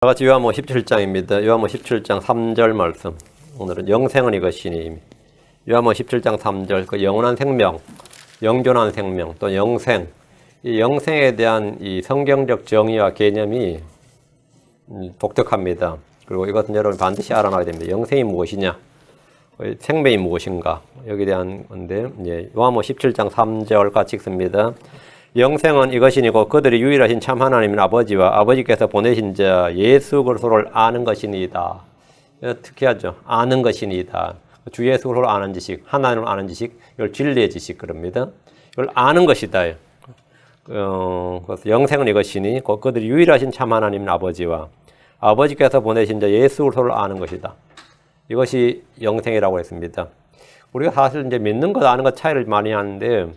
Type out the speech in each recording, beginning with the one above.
같이 요한복음 17장입니다. 요한복음 17장 3절 말씀. 오늘은 영생은 이것이니. 요한복음 17장 3절. 그 영원한 생명, 영존한 생명, 또 영생. 이 영생에 대한 이 성경적 정의와 개념이 독특합니다. 그리고 이것은 여러분 반드시 알아놔야 됩니다. 영생이 무엇이냐? 생명이 무엇인가? 여기에 대한 건데, 요한복음 17장 3절 같이 읽습니다. 영생은 이것이니고 그들이 유일하신 참 하나님 아버지와 아버지께서 보내신 자 예수 그리스도를 아는 것이니이다. 특이하죠. 아는 것이니이다. 주 예수 그리스도를 아는 지식, 하나님을 아는 지식, 이걸 진리의 지식 그럽니다. 이걸 아는 것이다. 그래서 영생은 이것이니 그들이 유일하신 참 하나님 아버지와 아버지께서 보내신 자 예수 그리스도를 아는 것이다. 이것이 영생이라고 했습니다. 우리가 사실 이제 믿는 것 아는 것 차이를 많이 하는데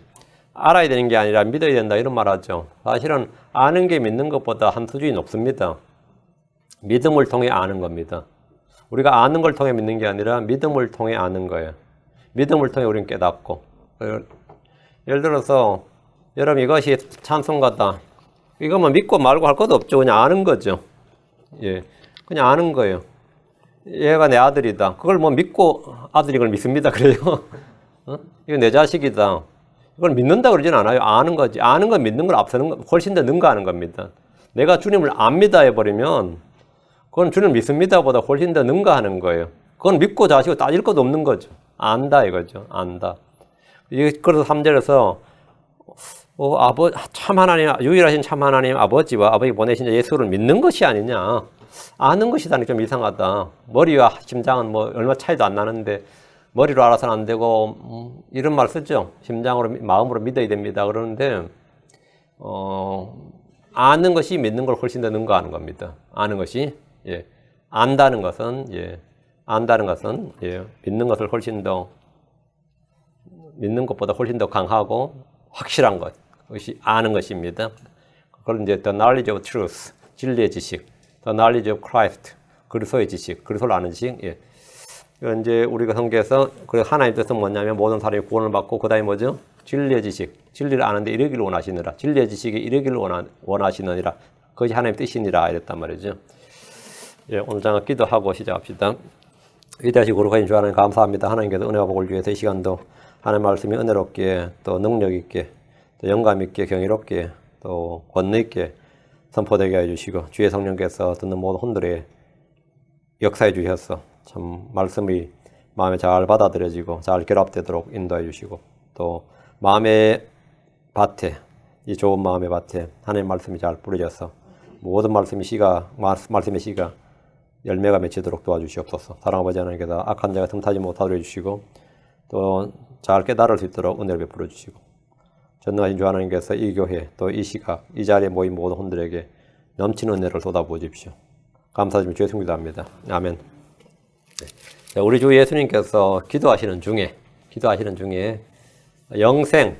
알아야 되는 게 아니라 믿어야 된다 이런 말 하죠. 사실은 아는 게 믿는 것보다 한 수준이 높습니다. 믿음을 통해 아는 겁니다. 우리가 아는 걸 통해 믿는 게 아니라 믿음을 통해 아는 거예요. 믿음을 통해 우리는 깨닫고. 예를 들어서 여러분 이것이 찬송가다. 이거만 믿고 말고 할 것도 없죠. 그냥 아는 거죠. 예, 그냥 아는 거예요. 얘가 내 아들이다. 그걸 뭐 믿고 아들이 그걸 믿습니다. 그래요. 이거 내 자식이다. 그걸 믿는다 그러진 않아요. 아는 거지. 아는 건 믿는 걸 앞서는 거, 훨씬 더 능가하는 겁니다. 내가 주님을 압니다 해버리면 그건 주님 믿습니다 보다 훨씬 더 능가하는 거예요. 그건 믿고 자시고 따질 것도 없는 거죠. 안다 이거죠. 안다. 그래서 3절에서 참 하나님, 유일하신 참 하나님 아버지와 아버지 보내신 예수를 믿는 것이 아니냐. 아는 것이다니 좀 이상하다. 머리와 심장은 뭐 얼마 차이도 안 나는데 머리로 알아서는 안 되고 이런 말 쓰죠. 심장으로 마음으로 믿어야 됩니다. 그러는데 아는 것이 믿는 걸 훨씬 더 능가하는 겁니다. 아는 것이 안다는 것은 안다는 것은 믿는 것을 훨씬 더 믿는 것보다 훨씬 더 강하고 확실한 것 그것이 아는 것입니다. 그걸 이제 the knowledge of truth 진리의 지식, the knowledge of Christ 그리스도의 지식, 그리스도를 아는 지식. 이제 우리가 성경에서 그 하나님 뜻은 뭐냐면 모든 사람이 구원을 받고 그다음에 뭐죠? 진리의 지식, 진리를 아는데 이르기를 원하시느라, 진리의 지식에 이르기를 원하시느니라. 그것이 하나님 뜻이니라 이랬단 말이죠. 오늘 장을 기도하고 시작합시다. 위대하시고 거룩하신 주 하나님 감사합니다. 하나님께서 은혜와 복을 주셔서 이 시간도 하나님 말씀이 은혜롭게 또 능력 있게 또 영감 있게 경이롭게 또 권능 있게 선포되게 해주시고 주의 성령께서 듣는 모든 혼들의 역사해 주셔서 참 말씀이 마음에 잘 받아들여지고 잘 결합되도록 인도해 주시고 또 마음의 밭에 이 좋은 마음의 밭에 하나님 말씀이 잘 뿌려져서 모든 말씀의 씨가 열매가 맺히도록 도와주시옵소서. 사랑하는 아버지 하나님께서 악한 자가 틈타지 못하도록 해주시고 또 잘 깨달을 수 있도록 은혜를 베풀어 주시고 전능하신 주 하나님께서 이 교회 또 이 시각 이 자리에 모인 모든 혼들에게 넘치는 은혜를 쏟아부어 주십시오. 감사드리며 주의 성기도 합니다. 아멘. 우리 주 예수님께서 기도하시는 중에 영생,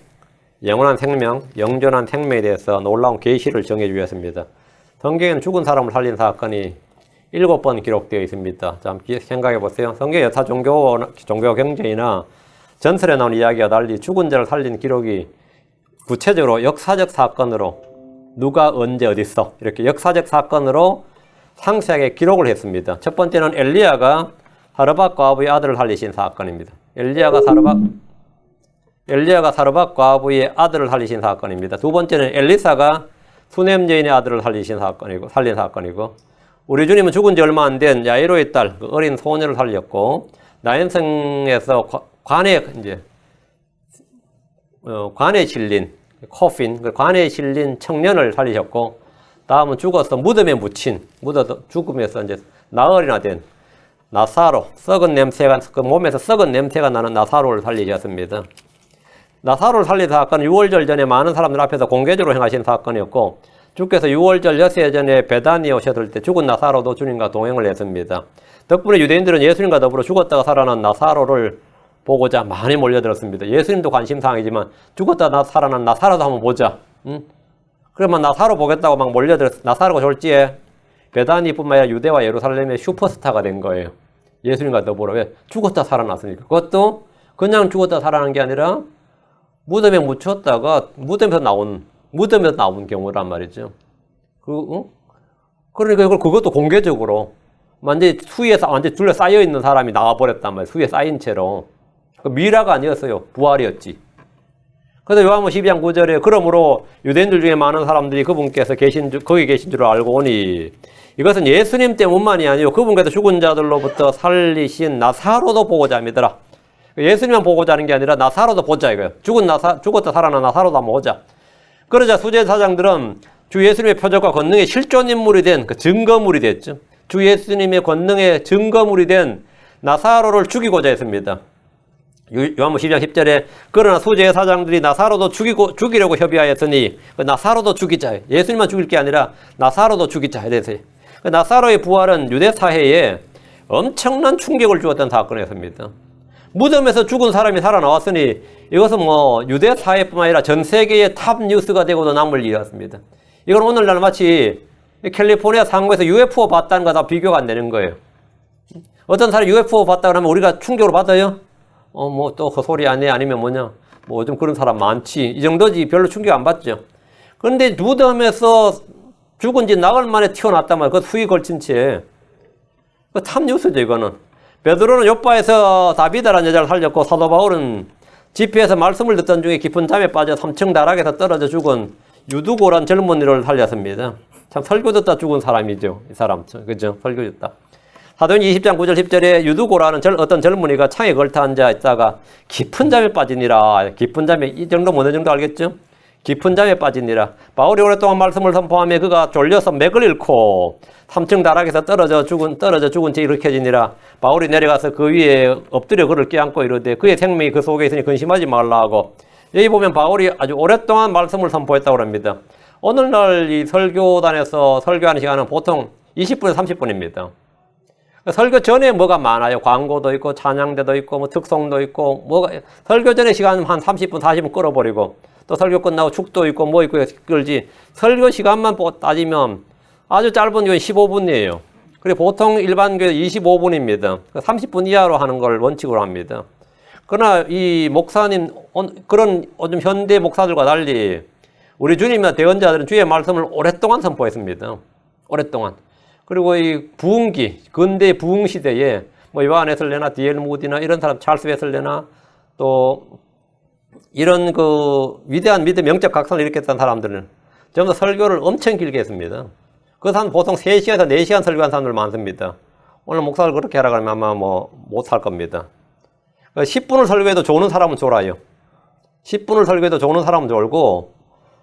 영원한 생명, 영존한 생명에 대해서 놀라운 계시를 정해 주셨습니다. 성경에는 죽은 사람을 살린 사건이 7번 기록되어 있습니다. 잠시 생각해 보세요. 성경 여타 종교 경전이나 전설에 나온 이야기와 달리 죽은 자를 살린 기록이 구체적으로 역사적 사건으로 누가 언제 어디서 이렇게 역사적 사건으로 상세하게 기록을 했습니다. 첫 번째는 엘리야가 사르밧 과부의 아들을 살리신 사건입니다. 엘리야가 사르밧 과부의 아들을 살리신 사건입니다. 두 번째는 엘리사가 수넴 여인의 아들을 살린 사건이고 우리 주님은 죽은 지 얼마 안 된 야이로의 딸, 그 어린 소녀를 살렸고 나인성에서 관에 실린 코핀, 관에 실린 청년을 살리셨고 다음은 죽어서 무덤에 묻힌 죽음에서 이제 나흘이나 된 나사로, 그 몸에서 썩은 냄새가 나는 나사로를 살리셨습니다. 나사로를 살린 사건은 6월절 전에 많은 사람들 앞에서 공개적으로 행하신 사건이었고 주께서 6월절 엿새 전에 베다니에 오셨을 때 죽은 나사로도 주님과 동행을 했습니다. 덕분에 유대인들은 예수님과 더불어 죽었다가 살아난 나사로를 보고자 많이 몰려들었습니다. 예수님도 관심사항이지만 죽었다가 살아난 나사로도 한번 보자. 그러면 나사로 보겠다고 막 몰려들었어요. 나사로가 졸지에 베다니뿐만 아니라 유대와 예루살렘의 슈퍼스타가 된 거예요. 예수님과 더불어. 왜? 죽었다 살아났으니까. 그것도 그냥 죽었다 살아난 게 아니라 무덤에 묻혔다가 무덤에서 나온 경우란 말이죠. 그러니까 이걸 그것도 공개적으로 완전히 수위에 완전히 둘러싸여 있는 사람이 나와버렸단 말이에요. 수위에 쌓인 채로. 미라가 아니었어요. 부활이었지. 그래서 요한복음 12장 9절에 그러므로 유대인들 중에 많은 사람들이 그분께서 거기 계신 줄 알고 오니 이것은 예수님 때문만이 아니요 그분께서 죽은 자들로부터 살리신 나사로도 보고자 함이더라. 예수님만 보고자 하는 게 아니라 나사로도 보자 이거예요. 죽었다 살아난 나사로도 한번 보자. 그러자 수제사장들은 주 예수님의 표적과 권능의 실존 인물이 된 그 증거물이 됐죠. 주 예수님의 권능의 증거물이 된 나사로를 죽이고자 했습니다. 요한복음 12장 10절에 그러나 수제사장들이 나사로도 죽이려고 협의하였으니 나사로도 죽이자. 예수님만 죽일 게 아니라 나사로도 죽이자. 이래서 나사로의 부활은 유대 사회에 엄청난 충격을 주었던 사건이었습니다. 무덤에서 죽은 사람이 살아나왔으니 이것은 뭐 유대 사회뿐만 아니라 전 세계의 탑 뉴스가 되고도 남을 일이었습니다. 이건 오늘날 마치 캘리포니아 상공에서 UFO 봤다는 거 다 비교가 안 되는 거예요. 어떤 사람이 UFO 봤다 그러면 우리가 충격으로 받아요? 뭐 또 그 소리 아니야? 아니면 뭐냐? 뭐 요즘 그런 사람 많지. 이 정도지 별로 충격 안 받죠. 그런데 무덤에서 죽은 지 나흘 만에 튀어났단 말이에요. 그 수위 걸친 채. 그 탑 뉴스죠, 이거는. 베드로는 욥바에서 다비다라는 여자를 살렸고 사도 바울은 집회에서 말씀을 듣던 중에 깊은 잠에 빠져 3층 다락에서 떨어져 죽은 유두고란 젊은이를 살렸습니다. 참 설교 듣다 죽은 사람이죠. 이 사람. 그죠? 설교 듣다. 사도행전 20장 9절 10절에 유두고라는 어떤 젊은이가 창에 걸터 앉아 있다가 깊은 잠에 빠지니라. 깊은 잠에 이 정도 어느 정도 알겠죠? 깊은 잠에 빠지니라. 바울이 오랫동안 말씀을 선포하며 그가 졸려서 맥을 잃고 3층 다락에서 떨어져 죽은 채 일으켜지니라. 바울이 내려가서 그 위에 엎드려 그를 껴안고 이르되 그의 생명이 그 속에 있으니 근심하지 말라 하고. 여기 보면 바울이 아주 오랫동안 말씀을 선포했다고 합니다. 오늘날 이 설교단에서 설교하는 시간은 보통 20분에서 30분입니다. 설교 전에 뭐가 많아요. 광고도 있고 찬양대도 있고 뭐 특송도 있고 설교 전에 시간은 한 30분 40분 끌어버리고 또 설교 끝나고 축도 있고 뭐 있고 끌지. 설교 시간만 따지면 아주 짧은 건 15분이에요. 그리고 보통 일반 교회 25분입니다. 30분 이하로 하는 걸 원칙으로 합니다. 그러나 이 목사님 그런 요즘 현대 목사들과 달리 우리 주님이나 대언자들은 주의 말씀을 오랫동안 선포했습니다. 오랫동안. 그리고 이 부흥기, 근대 부흥 시대에 뭐 요한 웨슬레나 D.L. 무디나 이런 사람, 찰스 웨슬레나 또 이런 그 위대한 믿음 영적 각성을 일으켰던 사람들은 전부 다 설교를 엄청 길게 했습니다. 그 사람 보통 3시간에서 4시간 설교한 사람들 많습니다. 오늘 목사를 그렇게 하라 그러면 아마 뭐 못 할 겁니다. 10분을 설교해도 좋은 사람은 졸아요. 10분을 설교해도 좋은 사람은 졸고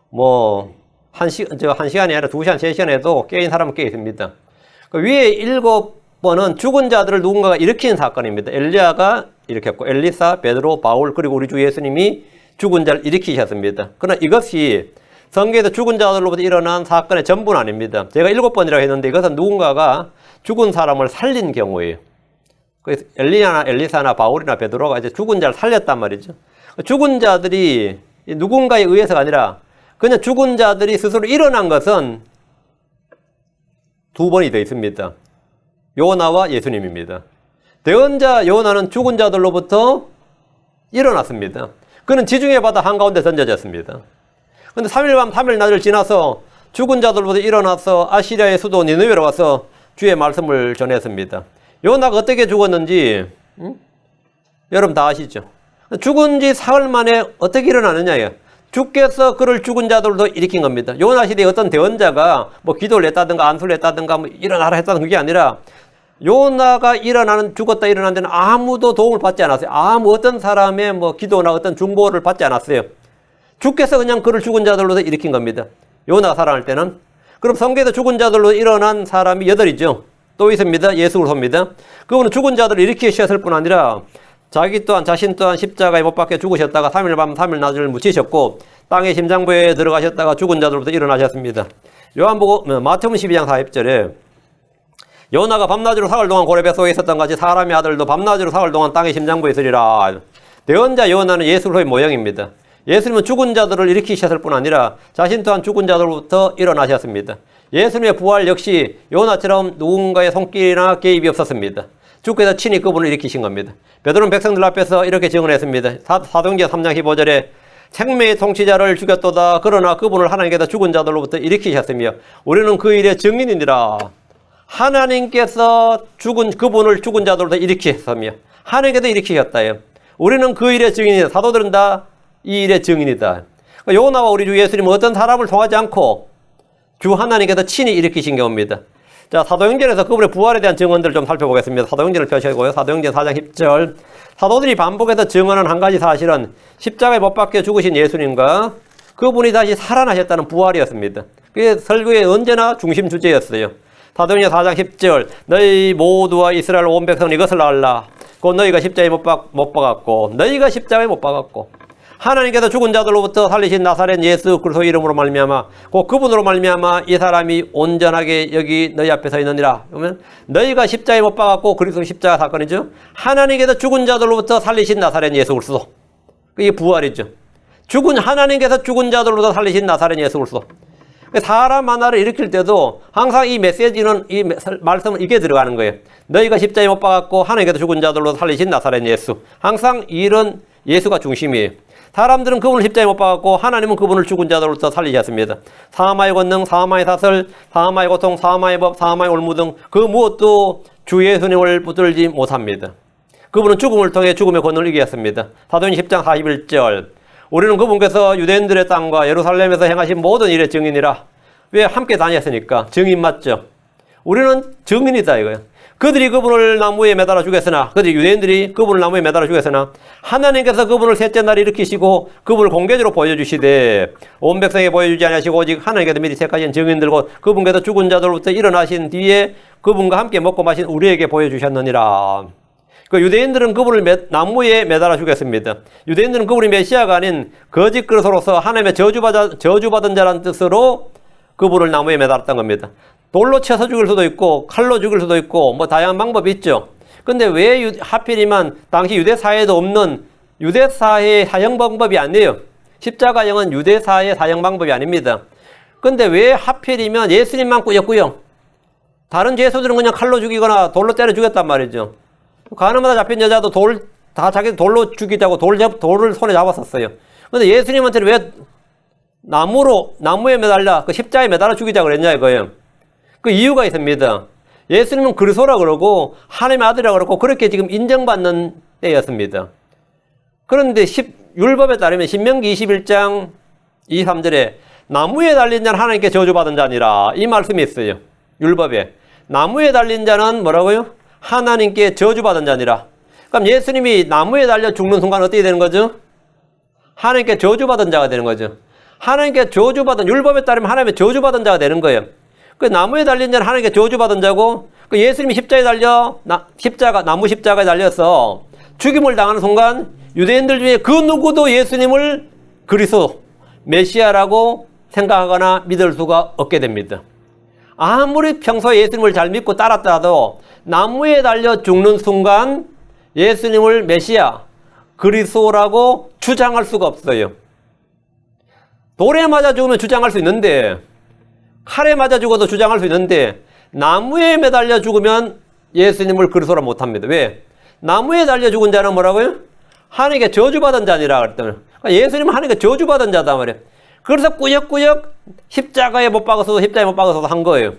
뭐 1시간이 아니라 2시간, 3시간 해도 깨인 사람은 깨 있습니다. 그 위에 7번은 죽은 자들을 누군가가 일으키는 사건입니다. 엘리야가 일으켰고 엘리사, 베드로, 바울 그리고 우리 주 예수님이 죽은 자를 일으키셨습니다. 그러나 이것이 성경에서 죽은 자들로부터 일어난 사건의 전부는 아닙니다. 제가 7번이라고 했는데 이것은 누군가가 죽은 사람을 살린 경우예요. 그래서 엘리야나 엘리사나 바울이나 베드로가 이제 죽은 자를 살렸단 말이죠. 죽은 자들이 누군가에 의해서가 아니라 그냥 죽은 자들이 스스로 일어난 것은 2번이 되어 있습니다. 요나와 예수님입니다. 대언자 요나는 죽은 자들로부터 일어났습니다. 그는 지중해 바다 한가운데 던져졌습니다. 그런데 3일 밤 3일 낮을 지나서 죽은 자들로부터 일어나서 아시리아의 수도 니느웨로 와서 주의 말씀을 전했습니다. 요나가 어떻게 죽었는지 여러분 다 아시죠? 죽은 지 사흘 만에 어떻게 일어나느냐예요. 주께서 그를 죽은 자들도 일으킨 겁니다. 요나 시대에 어떤 대언자가 뭐 기도를 했다든가 안수를 했다든가 뭐 일어나라 했다는 그게 아니라 요나가 죽었다 일어난 데는 아무도 도움을 받지 않았어요. 아무 어떤 사람의 뭐 기도나 어떤 중보를 받지 않았어요. 주께서 그냥 그를 죽은 자들로 일으킨 겁니다. 요나가 살아날 때는. 그럼 성경에서 죽은 자들로 일어난 사람이 8이죠. 또 있습니다. 예수 그리스도입니다. 그분은 죽은 자들을 일으키셨을 뿐 아니라 자신 또한 십자가에 못 박혀 죽으셨다가 3일 밤 3일 낮을 묻히셨고 땅의 심장부에 들어가셨다가 죽은 자들로부터 일어나셨습니다. 마태복음 12장 40절에 요나가 밤낮으로 사흘 동안 고래 뱃속에 있었던 같이 사람의 아들도 밤낮으로 사흘 동안 땅의 심장부에 있으리라. 대언자 요나는 예수 그리스도의 모형입니다. 예수님은 죽은 자들을 일으키셨을 뿐 아니라 자신 또한 죽은 자들로부터 일어나셨습니다. 예수님의 부활 역시 요나처럼 누군가의 손길이나 개입이 없었습니다. 주께서 친히 그분을 일으키신 겁니다. 베드로는 백성들 앞에서 이렇게 증언했습니다. 사도행전 3장 15절에 생명의 통치자를 죽였도다. 그러나 그분을 하나님께서 죽은 자들로부터 일으키셨으며 우리는 그 일의 증인이니라. 하나님께서 그분을 죽은 자들로부터 일으키셨으며 하나님께서 일으키셨다요. 우리는 그 일의 증인이다. 사도들은 다 이 일의 증인이다. 요나와 우리 주 예수님은 어떤 사람을 통하지 않고 주 하나님께서 친히 일으키신 경우입니다. 자, 사도행전에서 그분의 부활에 대한 증언들을 좀 살펴보겠습니다. 사도행전을 펴시고요. 사도행전 4장 10절. 사도들이 반복해서 증언한 한 가지 사실은 십자가에 못 박혀 죽으신 예수님과 그분이 다시 살아나셨다는 부활이었습니다. 그게 설교의 언제나 중심 주제였어요. 사도행전 4장 10절. 너희 모두와 이스라엘 온 백성은 이것을 알라. 곧 너희가 십자가에 못 박았고 너희가 십자가에 못 박았고 하나님께서 죽은 자들로부터 살리신 나사렛 예수 그리스도 이름으로 말미암아 곧 그분으로 말미암아 이 사람이 온전하게 여기 너희 앞에 서 있느니라. 그러면 너희가 십자가에 못 박았고 그리스도 십자가 사건이죠. 하나님께서 죽은 자들로부터 살리신 나사렛 예수 그리스도. 이게 부활이죠. 하나님께서 죽은 자들로부터 살리신 나사렛 예수 그리스도. 사람 하나를 일으킬 때도 항상 이 메시지는 이 말씀은 이게 들어가는 거예요. 너희가 십자가에 못 박았고 하나님께서 죽은 자들로부터 살리신 나사렛 예수. 항상 이런 예수가 중심이에요. 사람들은 그분을 십자가에 못 박았고 하나님은 그분을 죽은 자들로부터 살리셨습니다. 사마의 권능, 사마의 사슬, 사마의 고통, 사마의 법, 사마의 올무 등 그 무엇도 주 예수님을 붙들지 못합니다. 그분은 죽음을 통해 죽음의 권능을 이기셨습니다. 사도행전 10장 41절. 우리는 그분께서 유대인들의 땅과 예루살렘에서 행하신 모든 일의 증인이라. 왜? 함께 다녔으니까. 증인 맞죠? 우리는 증인이다 이거예요. 그들이 그분을 나무에 매달아 죽였으나, 유대인들이 그분을 나무에 매달아 죽였으나 하나님께서 그분을 셋째 날 일으키시고 그분을 공개적으로 보여주시되 온 백성에 보여주지 아니하시고 오직 하나님께서 미리 택하신 증인들과 그분께서 죽은 자들로부터 일어나신 뒤에 그분과 함께 먹고 마신 우리에게 보여주셨느니라. 그 유대인들은 그분을 나무에 매달아 죽였습니다. 유대인들은 그분이 메시아가 아닌 거짓 그리스도로서 하나님의 저주받은 자라는 뜻으로 그분을 나무에 매달았던 겁니다. 돌로 쳐서 죽일 수도 있고 칼로 죽일 수도 있고 뭐 다양한 방법이 있죠. 근데 왜 하필이면 당시 유대사회에도 없는 유대사회의 사형 방법이 아니에요. 십자가형은 유대사회의 사형 방법이 아닙니다. 근데 왜 하필이면 예수님만 꾸역꾸역 다른 죄수들은 그냥 칼로 죽이거나 돌로 때려 죽였단 말이죠. 가늠하다 잡힌 여자도 자기 돌로 죽이자고 돌을 손에 잡았었어요. 근데 예수님한테는 왜 나무에 매달려 그 십자가에 매달아 죽이자 그랬냐 이거예요. 그 이유가 있습니다. 예수님은 그리스도라 그러고 하나님의 아들이라 그러고 그렇게 지금 인정받는 때였습니다. 그런데 율법에 따르면 신명기 21장 23절에 나무에 달린 자는 하나님께 저주받은 자니라 이 말씀이 있어요. 율법에 나무에 달린 자는 뭐라고요? 하나님께 저주받은 자니라. 그럼 예수님이 나무에 달려 죽는 순간 어떻게 되는 거죠? 하나님께 저주받은 자가 되는 거죠. 하나님께 저주받은, 율법에 따르면 하나님께 저주받은 자가 되는 거예요. 그 나무에 달린 자는 하나님께 저주받은 자고, 그 예수님이 십자가에 달려, 나무 십자가에 달려서 죽임을 당하는 순간 유대인들 중에 그 누구도 예수님을 그리스도, 메시아라고 생각하거나 믿을 수가 없게 됩니다. 아무리 평소에 예수님을 잘 믿고 따랐더라도 나무에 달려 죽는 순간 예수님을 메시아, 그리스도라고 주장할 수가 없어요. 돌에 맞아 죽으면 주장할 수 있는데, 칼에 맞아 죽어도 주장할 수 있는데, 나무에 매달려 죽으면 예수님을 그리스도라 못합니다. 왜? 나무에 달려 죽은 자는 뭐라고요? 하나님께 저주받은 자니라 그랬더니, 그러니까 예수님은 하나님께 저주받은 자다 말이에요. 그래서 꾸역꾸역 십자가에 못 박아서도 한 거예요.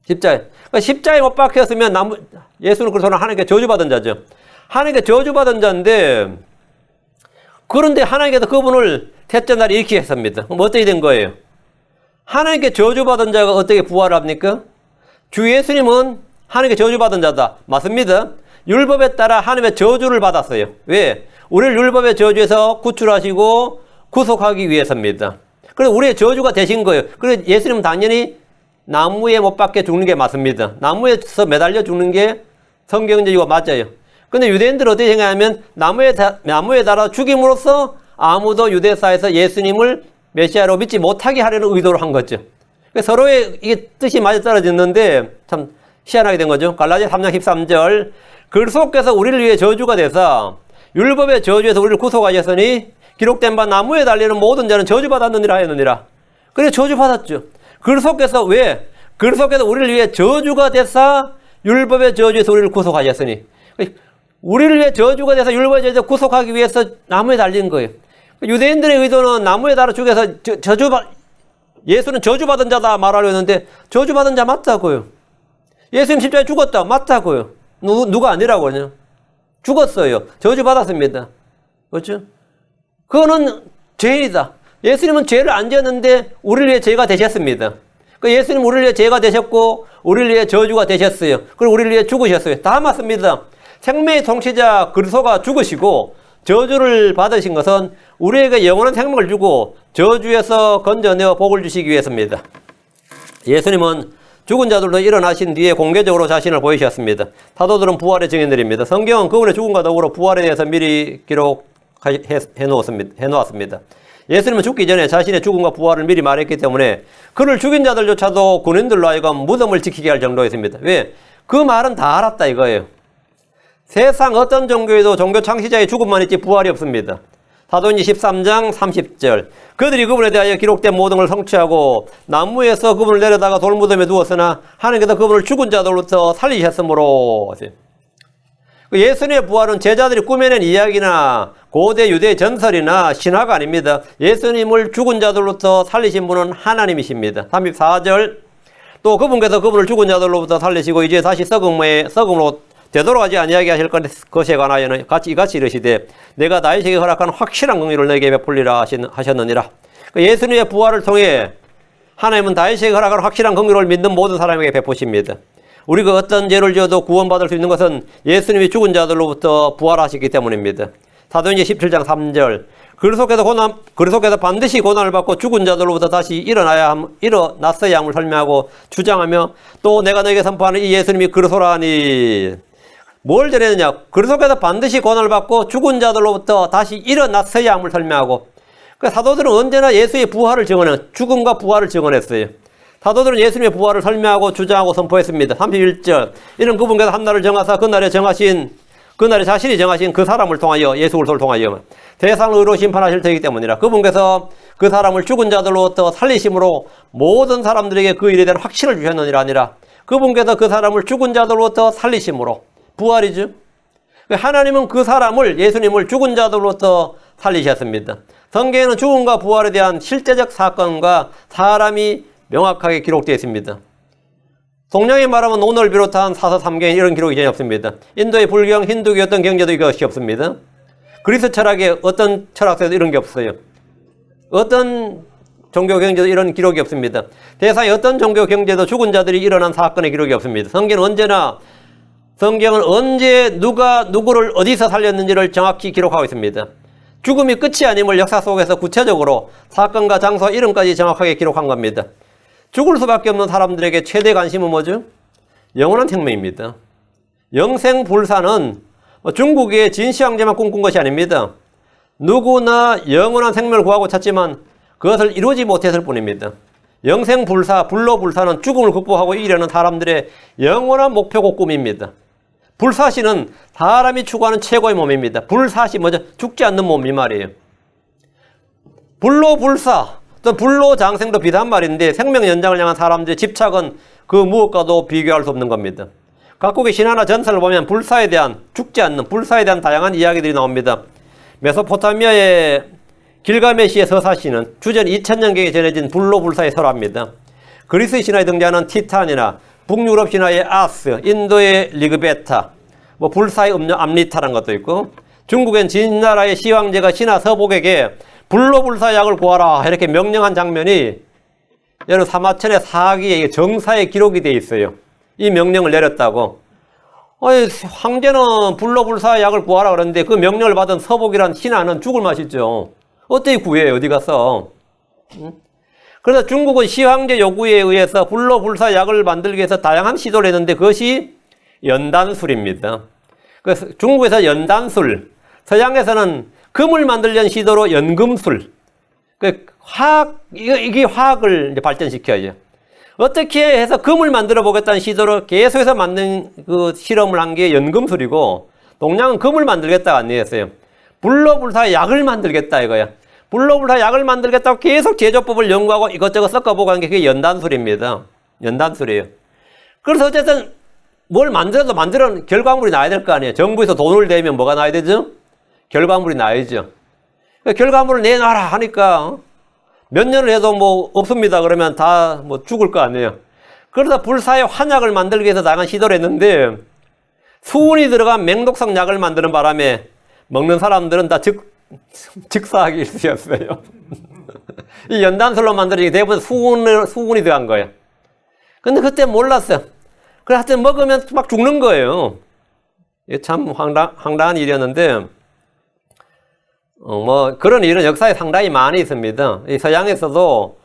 그러니까 십자가에 못 박혔으면 예수는 그리스도는 하나님께 저주받은 자죠. 하나님께 저주받은 자인데, 그런데 하나님께서 그분을 셋째 날에 일으키셨습니다. 그럼 어떻게 된 거예요? 하나님께 저주받은 자가 어떻게 부활합니까? 주 예수님은 하나님께 저주받은 자다. 맞습니다. 율법에 따라 하나님의 저주를 받았어요. 왜? 우리를 율법의 저주에서 구출하시고 구속하기 위해서입니다. 그래서 우리의 저주가 되신 거예요. 그래서 예수님은 당연히 나무에 못 박혀 죽는 게 맞습니다. 나무에서 매달려 죽는 게 성경적이고 맞아요. 근데 유대인들은 어떻게 생각하면 나무에 달아 죽임으로써 아무도 유대사에서 예수님을 메시아로 믿지 못하게 하려는 의도로 한 거죠. 서로의 이게 뜻이 맞아떨어졌는데 참 희한하게 된 거죠. 갈라디아 3장 13절. 그리스도께서 우리를 위해 저주가 돼서 율법의 저주에서 우리를 구속하셨으니 기록된 바 나무에 달리는 모든 자는 저주받았느니라 하였느니라. 그래서 저주받았죠. 그리스도께서 왜? 그리스도께서 우리를 위해 저주가 돼서 율법의 저주에서 우리를 구속하셨으니 우리를 위해 저주가 돼서 율법의 저주에서 구속하기 위해서 나무에 달린 거예요. 유대인들의 의도는 나무에 달아 죽여서 예수는 저주받은 자다 말하려 했는데 저주받은 자 맞다고요. 예수님 십자가에 죽었다 맞다고요. 누가 아니라고요. 죽었어요. 저주받았습니다. 그렇죠? 그거는 죄이다. 예수님은 죄를 안 지었는데 우리를 위해 죄가 되셨습니다. 예수님 우리를 위해 죄가 되셨고 우리를 위해 저주가 되셨어요. 그리고 우리를 위해 죽으셨어요. 다 맞습니다. 생명의 통치자 그리스도가 죽으시고 저주를 받으신 것은 우리에게 영원한 생명을 주고 저주에서 건져내어 복을 주시기 위해서입니다. 예수님은 죽은 자들도 일어나신 뒤에 공개적으로 자신을 보이셨습니다. 사도들은 부활의 증인들입니다. 성경은 그분의 죽음과 더불어 부활에 대해서 미리 기록해 놓았습니다. 예수님은 죽기 전에 자신의 죽음과 부활을 미리 말했기 때문에 그를 죽인 자들조차도 군인들로 하여금 무덤을 지키게 할 정도였습니다. 왜? 그 말은 다 알았다 이거예요. 세상 어떤 종교에도 종교 창시자의 죽음만 있지 부활이 없습니다. 사도행전 13장 30절 그들이 그분에 대하여 기록된 모든 걸 성취하고 나무에서 그분을 내려다가 돌무덤에 두었으나 하나님께서 그분을 죽은 자들로부터 살리셨으므로. 예수님의 부활은 제자들이 꾸며낸 이야기나 고대 유대 전설이나 신화가 아닙니다. 예수님을 죽은 자들로부터 살리신 분은 하나님이십니다. 34절 또 그분께서 그분을 죽은 자들로부터 살리시고 이제 다시 썩음으로 되돌아가지 아니하게 하실 것에 관하여는 이같이 이르시되 내가 다윗에게 허락한 확실한 긍휼을 너에게 베풀리라 하셨느니라. 예수님의 부활을 통해 하나님은 다윗에게 허락한 확실한 긍휼을 믿는 모든 사람에게 베푸십니다. 우리가 어떤 죄를 지어도 구원받을 수 있는 것은 예수님이 죽은 자들로부터 부활하셨기 때문입니다. 사도행전 17장 3절 그리스도께서 반드시 고난을 받고 죽은 자들로부터 다시 일어났어야 함을 설명하고 주장하며 또 내가 너에게 선포하는 이 예수님이 그리스도라니. 뭘 전했느냐? 그리스도께서 반드시 고난을 받고 죽은 자들로부터 다시 일어났어야 함을 설명하고. 사도들은 언제나 예수의 부활을 죽음과 부활을 증언했어요. 사도들은 예수님의 부활을 설명하고 주장하고 선포했습니다. 31절 이는 그분께서 한 날을 정하사 그날에 자신이 정하신 그 사람을 통하여 예수 그리스도를 통하여 세상을 의로 심판하실 터이기 때문이라. 그분께서 그 사람을 죽은 자들로부터 살리심으로 모든 사람들에게 그 일에 대한 확신을 주셨느니라 아니라 그분께서 그 사람을 죽은 자들로부터 살리심으로. 부활이죠. 하나님은 그 사람을 예수님을 죽은 자들로부터 살리셨습니다. 성경에는 죽음과 부활에 대한 실제적 사건과 사람이 명확하게 기록되어 있습니다. 동양에 말하면 오늘 비롯한 사서 3경에 이런 기록이 전혀 없습니다. 인도의 불경, 힌두교 어떤 경제도 이것이 없습니다. 그리스 철학의 어떤 철학서에도 이런 게 없어요. 어떤 종교 경제도 이런 기록이 없습니다. 세상의 어떤 종교 경제도 죽은 자들이 일어난 사건의 기록이 없습니다. 성경은 언제 누가 누구를 어디서 살렸는지를 정확히 기록하고 있습니다. 죽음이 끝이 아님을 역사 속에서 구체적으로 사건과 장소, 이름까지 정확하게 기록한 겁니다. 죽을 수밖에 없는 사람들에게 최대 관심은 뭐죠? 영원한 생명입니다. 영생불사는 중국의 진시황제만 꿈꾼 것이 아닙니다. 누구나 영원한 생명을 구하고 찾지만 그것을 이루지 못했을 뿐입니다. 영생불사, 불로불사는 죽음을 극복하고 이기려는 사람들의 영원한 목표고 꿈입니다. 불사시는 사람이 추구하는 최고의 몸입니다. 불사시 뭐죠? 죽지 않는 몸 이 말이에요. 불로불사, 또 불로장생도 비슷한 말인데 생명 연장을 향한 사람들의 집착은 그 무엇과도 비교할 수 없는 겁니다. 각국의 신화나 전설을 보면 불사에 대한 죽지 않는 불사에 대한 다양한 이야기들이 나옵니다. 메소포타미아의 길가메시의 서사시는 주전 2000년경에 전해진 불로불사의 설화입니다. 그리스 신화에 등장하는 티탄이나 북유럽 신화의 아스, 인도의 리그베타, 불사의 음료 암리타라는 것도 있고, 중국엔 진나라의 시황제가 신하 서복에게 불로불사 약을 구하라 이렇게 명령한 장면이 여러분 사마천의 사기의 정사에 기록이 되어 있어요. 이 명령을 내렸다고. 황제는 불로불사 약을 구하라 그러는데 그 명령을 받은 서복이란 신하는 죽을 맛이죠. 어떻게 구해요? 어디 가서? 그래서 중국은 시황제 요구에 의해서 불로불사 약을 만들기 위해서 다양한 시도를 했는데 그것이 연단술입니다. 그래서 중국에서 연단술, 서양에서는 금을 만들려는 시도로 연금술. 이게 화학을 이제 발전시켜야죠. 어떻게 해서 금을 만들어 보겠다는 시도로 계속해서 만든 그 실험을 한 게 연금술이고, 동양은 금을 만들겠다가 아니었어요. 불로불사 약을 만들겠다 이거야. 불로불사 약을 만들겠다고 계속 제조법을 연구하고 이것저것 섞어보고 하는 게 그게 연단술입니다. 연단술이에요. 그래서 어쨌든 뭘 만들어도 결과물이 나야 될 거 아니에요. 정부에서 돈을 대면 뭐가 나야 되죠? 결과물이 나야죠. 결과물을 내놔라 하니까 몇 년을 해도 뭐 없습니다. 그러면 다 뭐 죽을 거 아니에요. 그러다 불사의 환약을 만들기 위해서 나간 시도를 했는데 수은이 들어간 맹독성 약을 만드는 바람에 먹는 사람들은 다 즉사하기 일쑤였어요. 이 연단술로 만들어지게 대부분 수은이 들어간 거예요. 근데 그때 몰랐어요. 그래 하여튼 먹으면 막 죽는 거예요. 이게 참 황당한 일이었는데 뭐 그런 일은 역사에 상당히 많이 있습니다. 이 서양에서도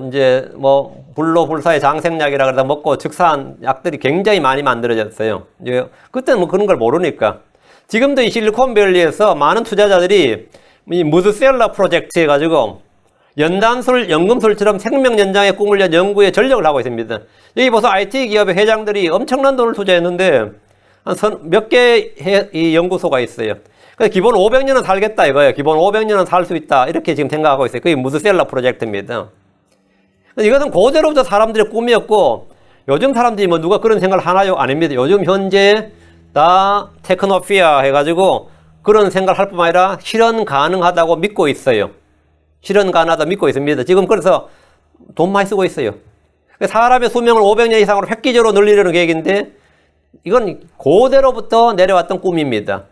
이제 뭐 불로불사의 장생약이라 그러다 먹고 즉사한 약들이 굉장히 많이 만들어졌어요. 이제 그때는 뭐 그런 걸 모르니까. 지금도 이 실리콘밸리에서 많은 투자자들이 이 무드셀러 프로젝트 해가지고 연단술, 연금술처럼 생명 연장의 꿈을 위한 연구에 전력을 하고 있습니다. 여기 보서 IT 기업의 회장들이 엄청난 돈을 투자했는데 몇 개의 이 연구소가 있어요. 그래서 기본 500년은 살겠다 이거예요. 기본 500년은 살 수 있다 이렇게 지금 생각하고 있어요. 그게 무드셀러 프로젝트입니다. 이것은 고대로부터 사람들의 꿈이었고 요즘 사람들이 뭐 누가 그런 생각을 하나요? 아닙니다. 요즘 현재 다 테크노피아 해가지고 그런 생각을 할 뿐만 아니라 실현 가능하다고 믿고 있어요. 실현 가능하다고 믿고 있습니다. 지금 그래서 돈 많이 쓰고 있어요. 사람의 수명을 500년 이상으로 획기적으로 늘리려는 계획인데 이건 고대로부터 내려왔던 꿈입니다.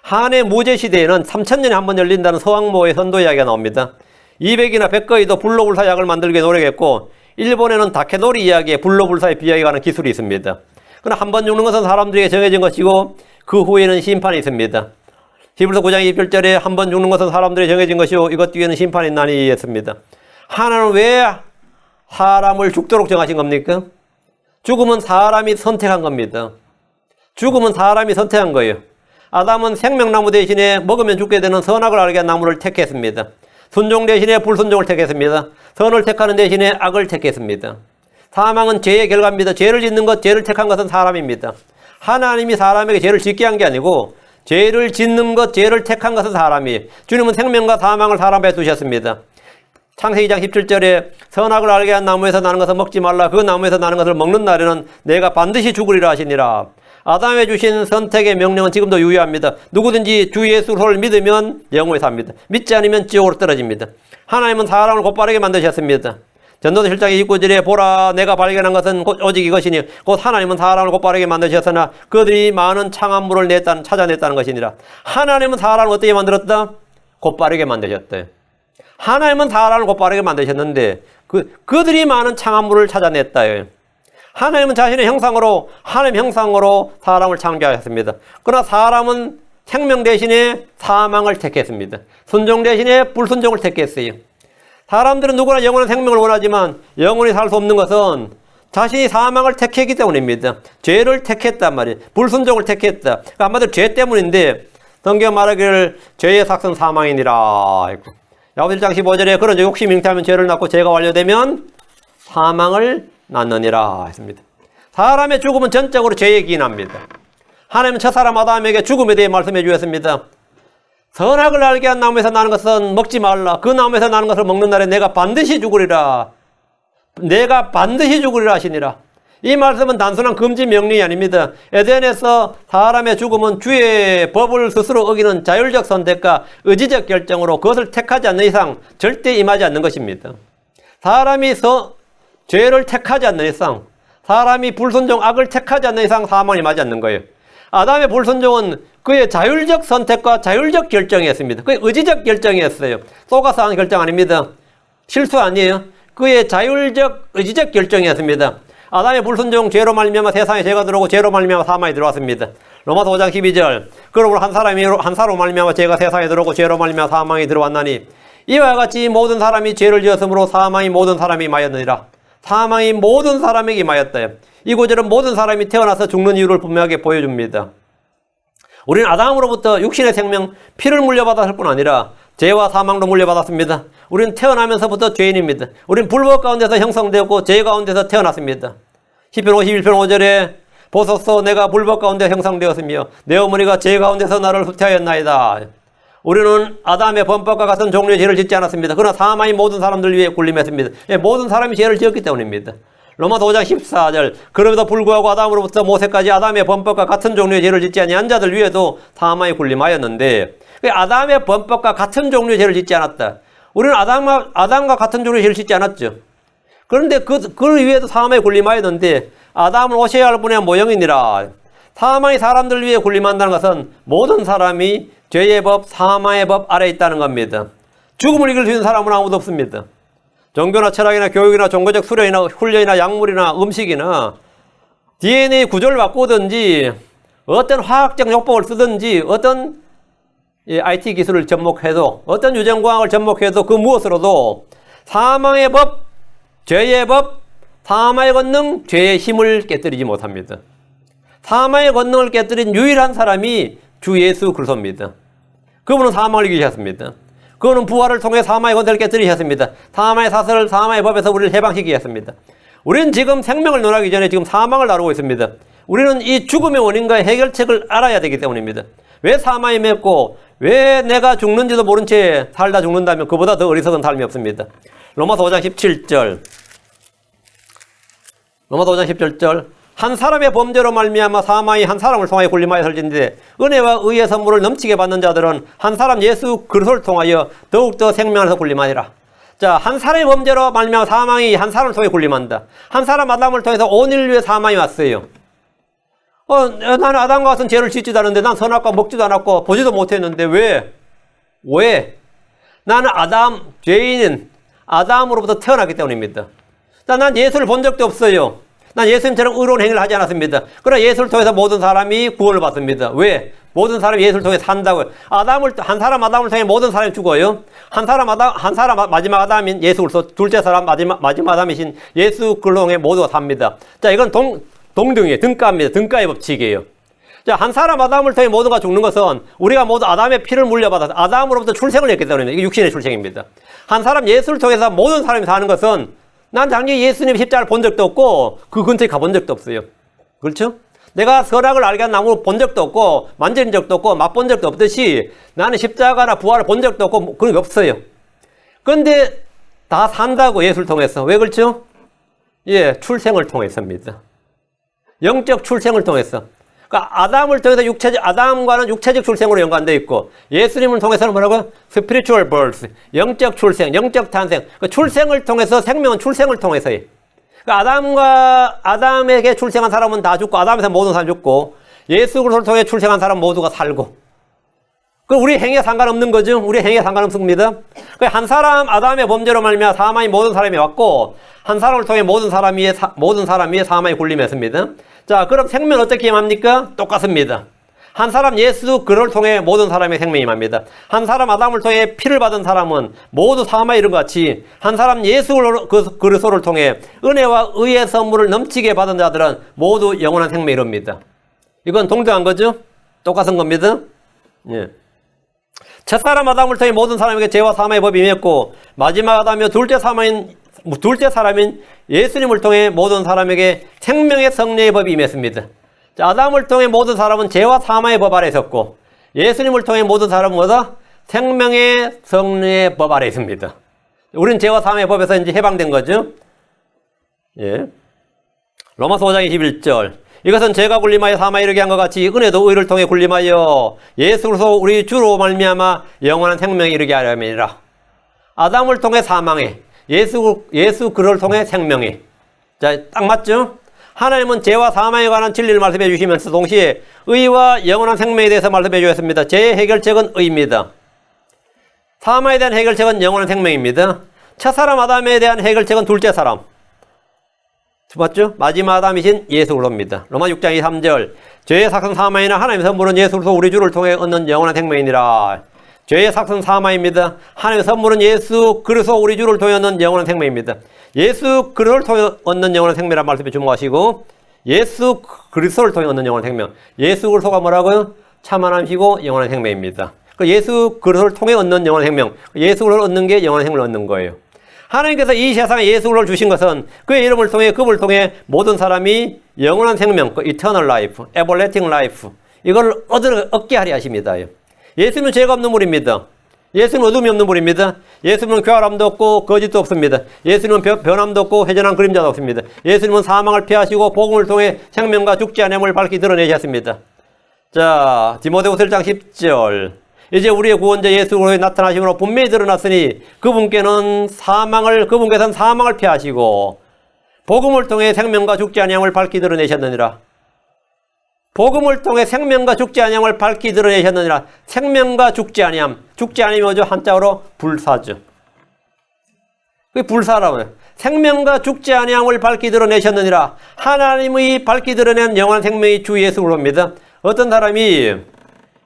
한해 무제 시대에는 3000년에 한 번 열린다는 서왕모의 선도 이야기가 나옵니다. 200이나 100거의도 불로불사 약을 만들기 위해 노력했고 일본에는 다케도리 이야기에 불로불사에 비하에 관한 기술이 있습니다. 그러나 한 번 죽는 것은 사람들에게 정해진 것이고 그 후에는 심판이 있습니다. 히브리서 9장 21절에 한 번 죽는 것은 사람들에게 정해진 것이고 이것 뒤에는 심판이 있나니 했습니다. 하나님은 왜 사람을 죽도록 정하신 겁니까? 죽음은 사람이 선택한 겁니다. 죽음은 사람이 선택한 거예요. 아담은 생명나무 대신에 먹으면 죽게 되는 선악을 알게 한 나무를 택했습니다. 순종 대신에 불순종을 택했습니다. 선을 택하는 대신에 악을 택했습니다. 사망은 죄의 결과입니다. 죄를 짓는 것, 죄를 택한 것은 사람입니다. 하나님이 사람에게 죄를 짓게 한 게 아니고 죄를 짓는 것, 죄를 택한 것은 사람이. 주님은 생명과 사망을 사람 앞에 두셨습니다. 창세기 2장 17절에 선악을 알게 한 나무에서 나는 것을 먹지 말라. 그 나무에서 나는 것을 먹는 날에는 내가 반드시 죽으리라 하시니라. 아담에 주신 선택의 명령은 지금도 유효합니다. 누구든지 주 예수를 믿으면 영원히 삽니다. 믿지 않으면 지옥으로 떨어집니다. 하나님은 사람을 곧바르게 만드셨습니다. 전도서 7장 29절에 보라 내가 발견한 것은 오직 이것이니 곧 하나님은 사람을 곧바르게 만드셨으나 그들이 많은 창한물을 찾아냈다는 것이니라. 하나님은 사람을 어떻게 만들었다? 곧바르게 만드셨대. 하나님은 사람을 곧바르게 만드셨는데 그들이 많은 창한물을 찾아냈다. 하나님은 자신의 형상으로 하나님 형상으로 사람을 창조하셨습니다. 그러나 사람은 생명 대신에 사망을 택했습니다. 순종 대신에 불순종을 택했어요. 사람들은 누구나 영원한 생명을 원하지만 영원히 살 수 없는 것은 자신이 사망을 택했기 때문입니다. 죄를 택했단 말이에요. 불순종을 택했다. 한마디로 죄 때문인데 성경 말하기를 죄의 삭은 사망이니라. 야고보 1장 15절에 그런 욕심이 잉태하면 죄를 낳고 죄가 완료되면 사망을 낳느니라 했습니다. 사람의 죽음은 전적으로 죄에 기인합니다. 하나님은 첫사람 아담에게 죽음에 대해 말씀해 주셨습니다. 선악을 알게 한 나무에서 나는 것은 먹지 말라. 그 나무에서 나는 것을 먹는 날에 내가 반드시 죽으리라. 내가 반드시 죽으리라 하시니라. 이 말씀은 단순한 금지 명령이 아닙니다. 에덴에서 사람의 죽음은 주의 법을 스스로 어기는 자율적 선택과 의지적 결정으로 그것을 택하지 않는 이상 절대 임하지 않는 것입니다. 사람이 죄를 택하지 않는 이상, 사람이 불순종, 악을 택하지 않는 이상 사망이 임하지 않는 거예요. 아담의 불순종은 그의 자율적 선택과 자율적 결정이었습니다. 그의 의지적 결정이었어요. 속아서 하는 결정 아닙니다. 실수 아니에요. 그의 자율적 의지적 결정이었습니다. 아담의 불순종 죄로 말미암아 세상에 죄가 들어오고 죄로 말미암아 사망이 들어왔습니다. 로마서 5장 12절 그러므로 한 사로 말미암아 죄가 세상에 들어오고 죄로 말미암아 사망이 들어왔나니 이와 같이 모든 사람이 죄를 지었으므로 사망이 모든 사람이 임하였느니라. 사망이 모든 사람에게 임하였다. 이 구절은 모든 사람이 태어나서 죽는 이유를 분명하게 보여줍니다. 우리는 아담으로부터 육신의 생명, 피를 물려받았을 뿐 아니라 죄와 사망도 물려받았습니다. 우리는 태어나면서부터 죄인입니다. 우리는 불법 가운데서 형성되었고 죄 가운데서 태어났습니다. 시편 51편 5절에 보소서 내가 불법 가운데 형성되었으며 내 어머니가 죄 가운데서 나를 후퇴하였나이다. 우리는 아담의 범법과 같은 종류의 죄를 짓지 않았습니다. 그러나 사망이 모든 사람들 위해 군림했습니다. 모든 사람이 죄를 지었기 때문입니다. 로마서 5장 14절 그럼에도 불구하고 아담으로부터 모세까지 아담의 범법과 같은 종류의 죄를 짓지 아니한 자들 위에도 사망이 군림하였는데 아담의 범법과 같은 종류의 죄를 짓지 않았다. 우리는 아담과 같은 종류의 죄를 짓지 않았죠. 그런데 그 위에도 사망에 군림하였는데 아담은 오셔야 할 분의 모형이니라. 사망이 사람들 위에 군림한다는 것은 모든 사람이 죄의 법, 사망의 법 아래에 있다는 겁니다. 죽음을 이길 수 있는 사람은 아무도 없습니다. 종교나 철학이나 교육이나 종교적 수련이나 훈련이나 약물이나 음식이나 DNA 구조를 바꾸든지 어떤 화학적 요법을 쓰든지 어떤 IT 기술을 접목해도 어떤 유전공학을 접목해도 그 무엇으로도 사망의 법, 죄의 법, 사망의 권능, 죄의 힘을 깨뜨리지 못합니다. 사망의 권능을 깨뜨린 유일한 사람이 주 예수 그리스도입니다. 그분은 사망을 이기셨습니다. 그분은 부활을 통해 사망의 권세를 깨뜨리셨습니다. 사망의 사슬을 사망의 법에서 우리를 해방시키셨습니다. 우리는 지금 생명을 논하기 전에 지금 사망을 다루고 있습니다. 우리는 이 죽음의 원인과 해결책을 알아야 되기 때문입니다. 왜 사망이 맺고 왜 내가 죽는지도 모른 채 살다 죽는다면 그보다 더 어리석은 삶이 없습니다. 로마서 5장 17절. 로마서 5장 17절. 한 사람의 범죄로 말미암아 사망이 한 사람을 통하여 군림하여 설진데 은혜와 의의 선물을 넘치게 받는 자들은 한 사람 예수 그리스도를 통하여 더욱더 생명에서 군림하리라. 자, 한 사람의 범죄로 말미암아 사망이 한 사람을 통해 군림한다. 한 사람 아담을 통해서 온 인류에 사망이 왔어요. 나는 아담과 같은 죄를 짓지도 않았는데 난 선악과 먹지도 않았고 보지도 못했는데 왜? 나는 죄인인 아담으로부터 태어났기 때문입니다. 난 예수를 본 적도 없어요. 난 예수님처럼 의로운 행위를 하지 않았습니다. 그러나 예수를 통해서 모든 사람이 구원을 받습니다. 왜? 모든 사람이 예수를 통해 산다고요. 한 사람 아담을 통해 모든 사람이 죽어요. 한 사람 마지막 아담인 예수 그리스도, 둘째 사람 마지막 아담이신 예수 그리스도 통해 모두가 삽니다. 자, 이건 동등이에요. 등가입니다. 등가의 법칙이에요. 자, 한 사람 아담을 통해 모두가 죽는 것은 우리가 모두 아담의 피를 물려받아서 아담으로부터 출생을 했기 때문입니다. 이게 육신의 출생입니다. 한 사람 예수를 통해서 모든 사람이 사는 것은 난 당연히 예수님 십자가를 본 적도 없고 그 근처에 가본 적도 없어요. 그렇죠? 내가 설악을 알게한 나무를 본 적도 없고 만진 적도 없고 맛본 적도 없듯이 나는 십자가나 부활을 본 적도 없고 그런 게 없어요. 그런데 다 산다고 예수를 통해서. 왜 그렇죠? 예, 출생을 통해서입니다. 영적 출생을 통해서. 그러니까 아담을 통해서 아담과는 육체적 출생으로 연관되어 있고 예수님을 통해서는 뭐라고요? spiritual birth, 영적 출생, 영적 탄생. 그러니까 출생을 통해서 생명은 출생을 통해서예요. 그러니까 아담에게 출생한 사람은 다 죽고 아담에서 모든 사람이 죽고 예수 그리스도를 통해 출생한 사람 모두가 살고. 그 우리 행위에 상관없는 거죠. 우리 행위에 상관없습니다. 그러니까 한 사람 아담의 범죄로 말미암아 사망이 모든 사람이 왔고 한 사람을 통해 모든 사람 위에 사망이 군림했습니다. 자, 그럼 생명은 어떻게 임합니까? 똑같습니다. 한 사람 예수 그를 통해 모든 사람의 생명이 임합니다. 한 사람 아담을 통해 피를 받은 사람은 모두 사망이 이런 것 같이 한 사람 예수 그리스도를 통해 은혜와 의의 선물을 넘치게 받은 자들은 모두 영원한 생명이 이릅니다. 이건 동등한 거죠? 똑같은 겁니다. 예. 첫사람 아담을 통해 모든 사람에게 죄와 사망의 법이 임했고 마지막 아담이요 둘째 사람인 예수님을 통해 모든 사람에게 생명의 성례의 법이 임했습니다. 자, 아담을 통해 모든 사람은 죄와 사망의 법 아래 있었고 예수님을 통해 모든 사람은 뭐다? 생명의 성례의 법 아래 있습니다. 우리는 죄와 사망의 법에서 이제 해방된 거죠. 예. 로마서 5장 21절. 이것은 죄가 군림하여 사망에 이르게 한 것 같이 은혜도 의를 통해 군림하여 예수 그리스도 우리 주로 말미암아 영원한 생명에 이르게 하려 함이니라. 아담을 통해 사망에 예수 그를 통해 생명에. 자, 딱 맞죠? 하나님은 죄와 사망에 관한 진리를 말씀해 주시면서 동시에 의와 영원한 생명에 대해서 말씀해 주셨습니다. 죄의 해결책은 의입니다. 사망에 대한 해결책은 영원한 생명입니다. 첫사람 아담에 대한 해결책은 둘째 사람. 맞죠? 마지막 아담이신 예수 그리스도입니다. 로마 6장 2, 3절. 죄의 삭은 사망이나 하나님의 선물은 예수 그리스도 우리 주를 통해 얻는 영원한 생명이니라. 죄의 삭은 사망입니다. 하나님의 선물은 예수 그리스도 우리 주를 통해 얻는 영원한 생명입니다. 예수 그리스도를 통해 얻는 영원한 생명이라는 말씀에 주목하시고 예수 그리스도를 통해 얻는 영원한 생명. 예수 그리스도가 뭐라고요? 참하나님이시고 영원한 생명입니다. 예수 그리스도를 통해 얻는 영원한 생명. 예수 그리스도를 얻는 게 영원한 생명을 얻는 거예요. 하나님께서 이 세상에 예수 그리스도를 주신 것은 그의 이름을 통해 그분을 통해 모든 사람이 영원한 생명, eternal life, everlasting life 이걸 얻게 하려 하십니다. 예수님은 죄가 없는 분입니다. 예수님은 어둠이 없는 분입니다. 예수님은 교활함도 없고 거짓도 없습니다. 예수님은 변함도 없고 회전한 그림자도 없습니다. 예수님은 사망을 피하시고 복음을 통해 생명과 죽지 않음을 밝히 드러내셨습니다. 자, 디모데후서 1장 10절. 이제 우리의 구원자 예수 그리스도의 나타나심으로 분명히 드러났으니 그분께서는 사망을 피하시고 복음을 통해 생명과 죽지 아니함을 밝히 드러내셨느니라. 복음을 통해 생명과 죽지 아니함을 밝히 드러내셨느니라. 생명과 죽지 아니함. 죽지 아니함이 뭐죠? 한자어로 불사죠. 그게 불사라고요. 생명과 죽지 아니함을 밝히 드러내셨느니라. 하나님의 밝히 드러낸 영원한 생명이 주 예수 그리스도입니다. 어떤 사람이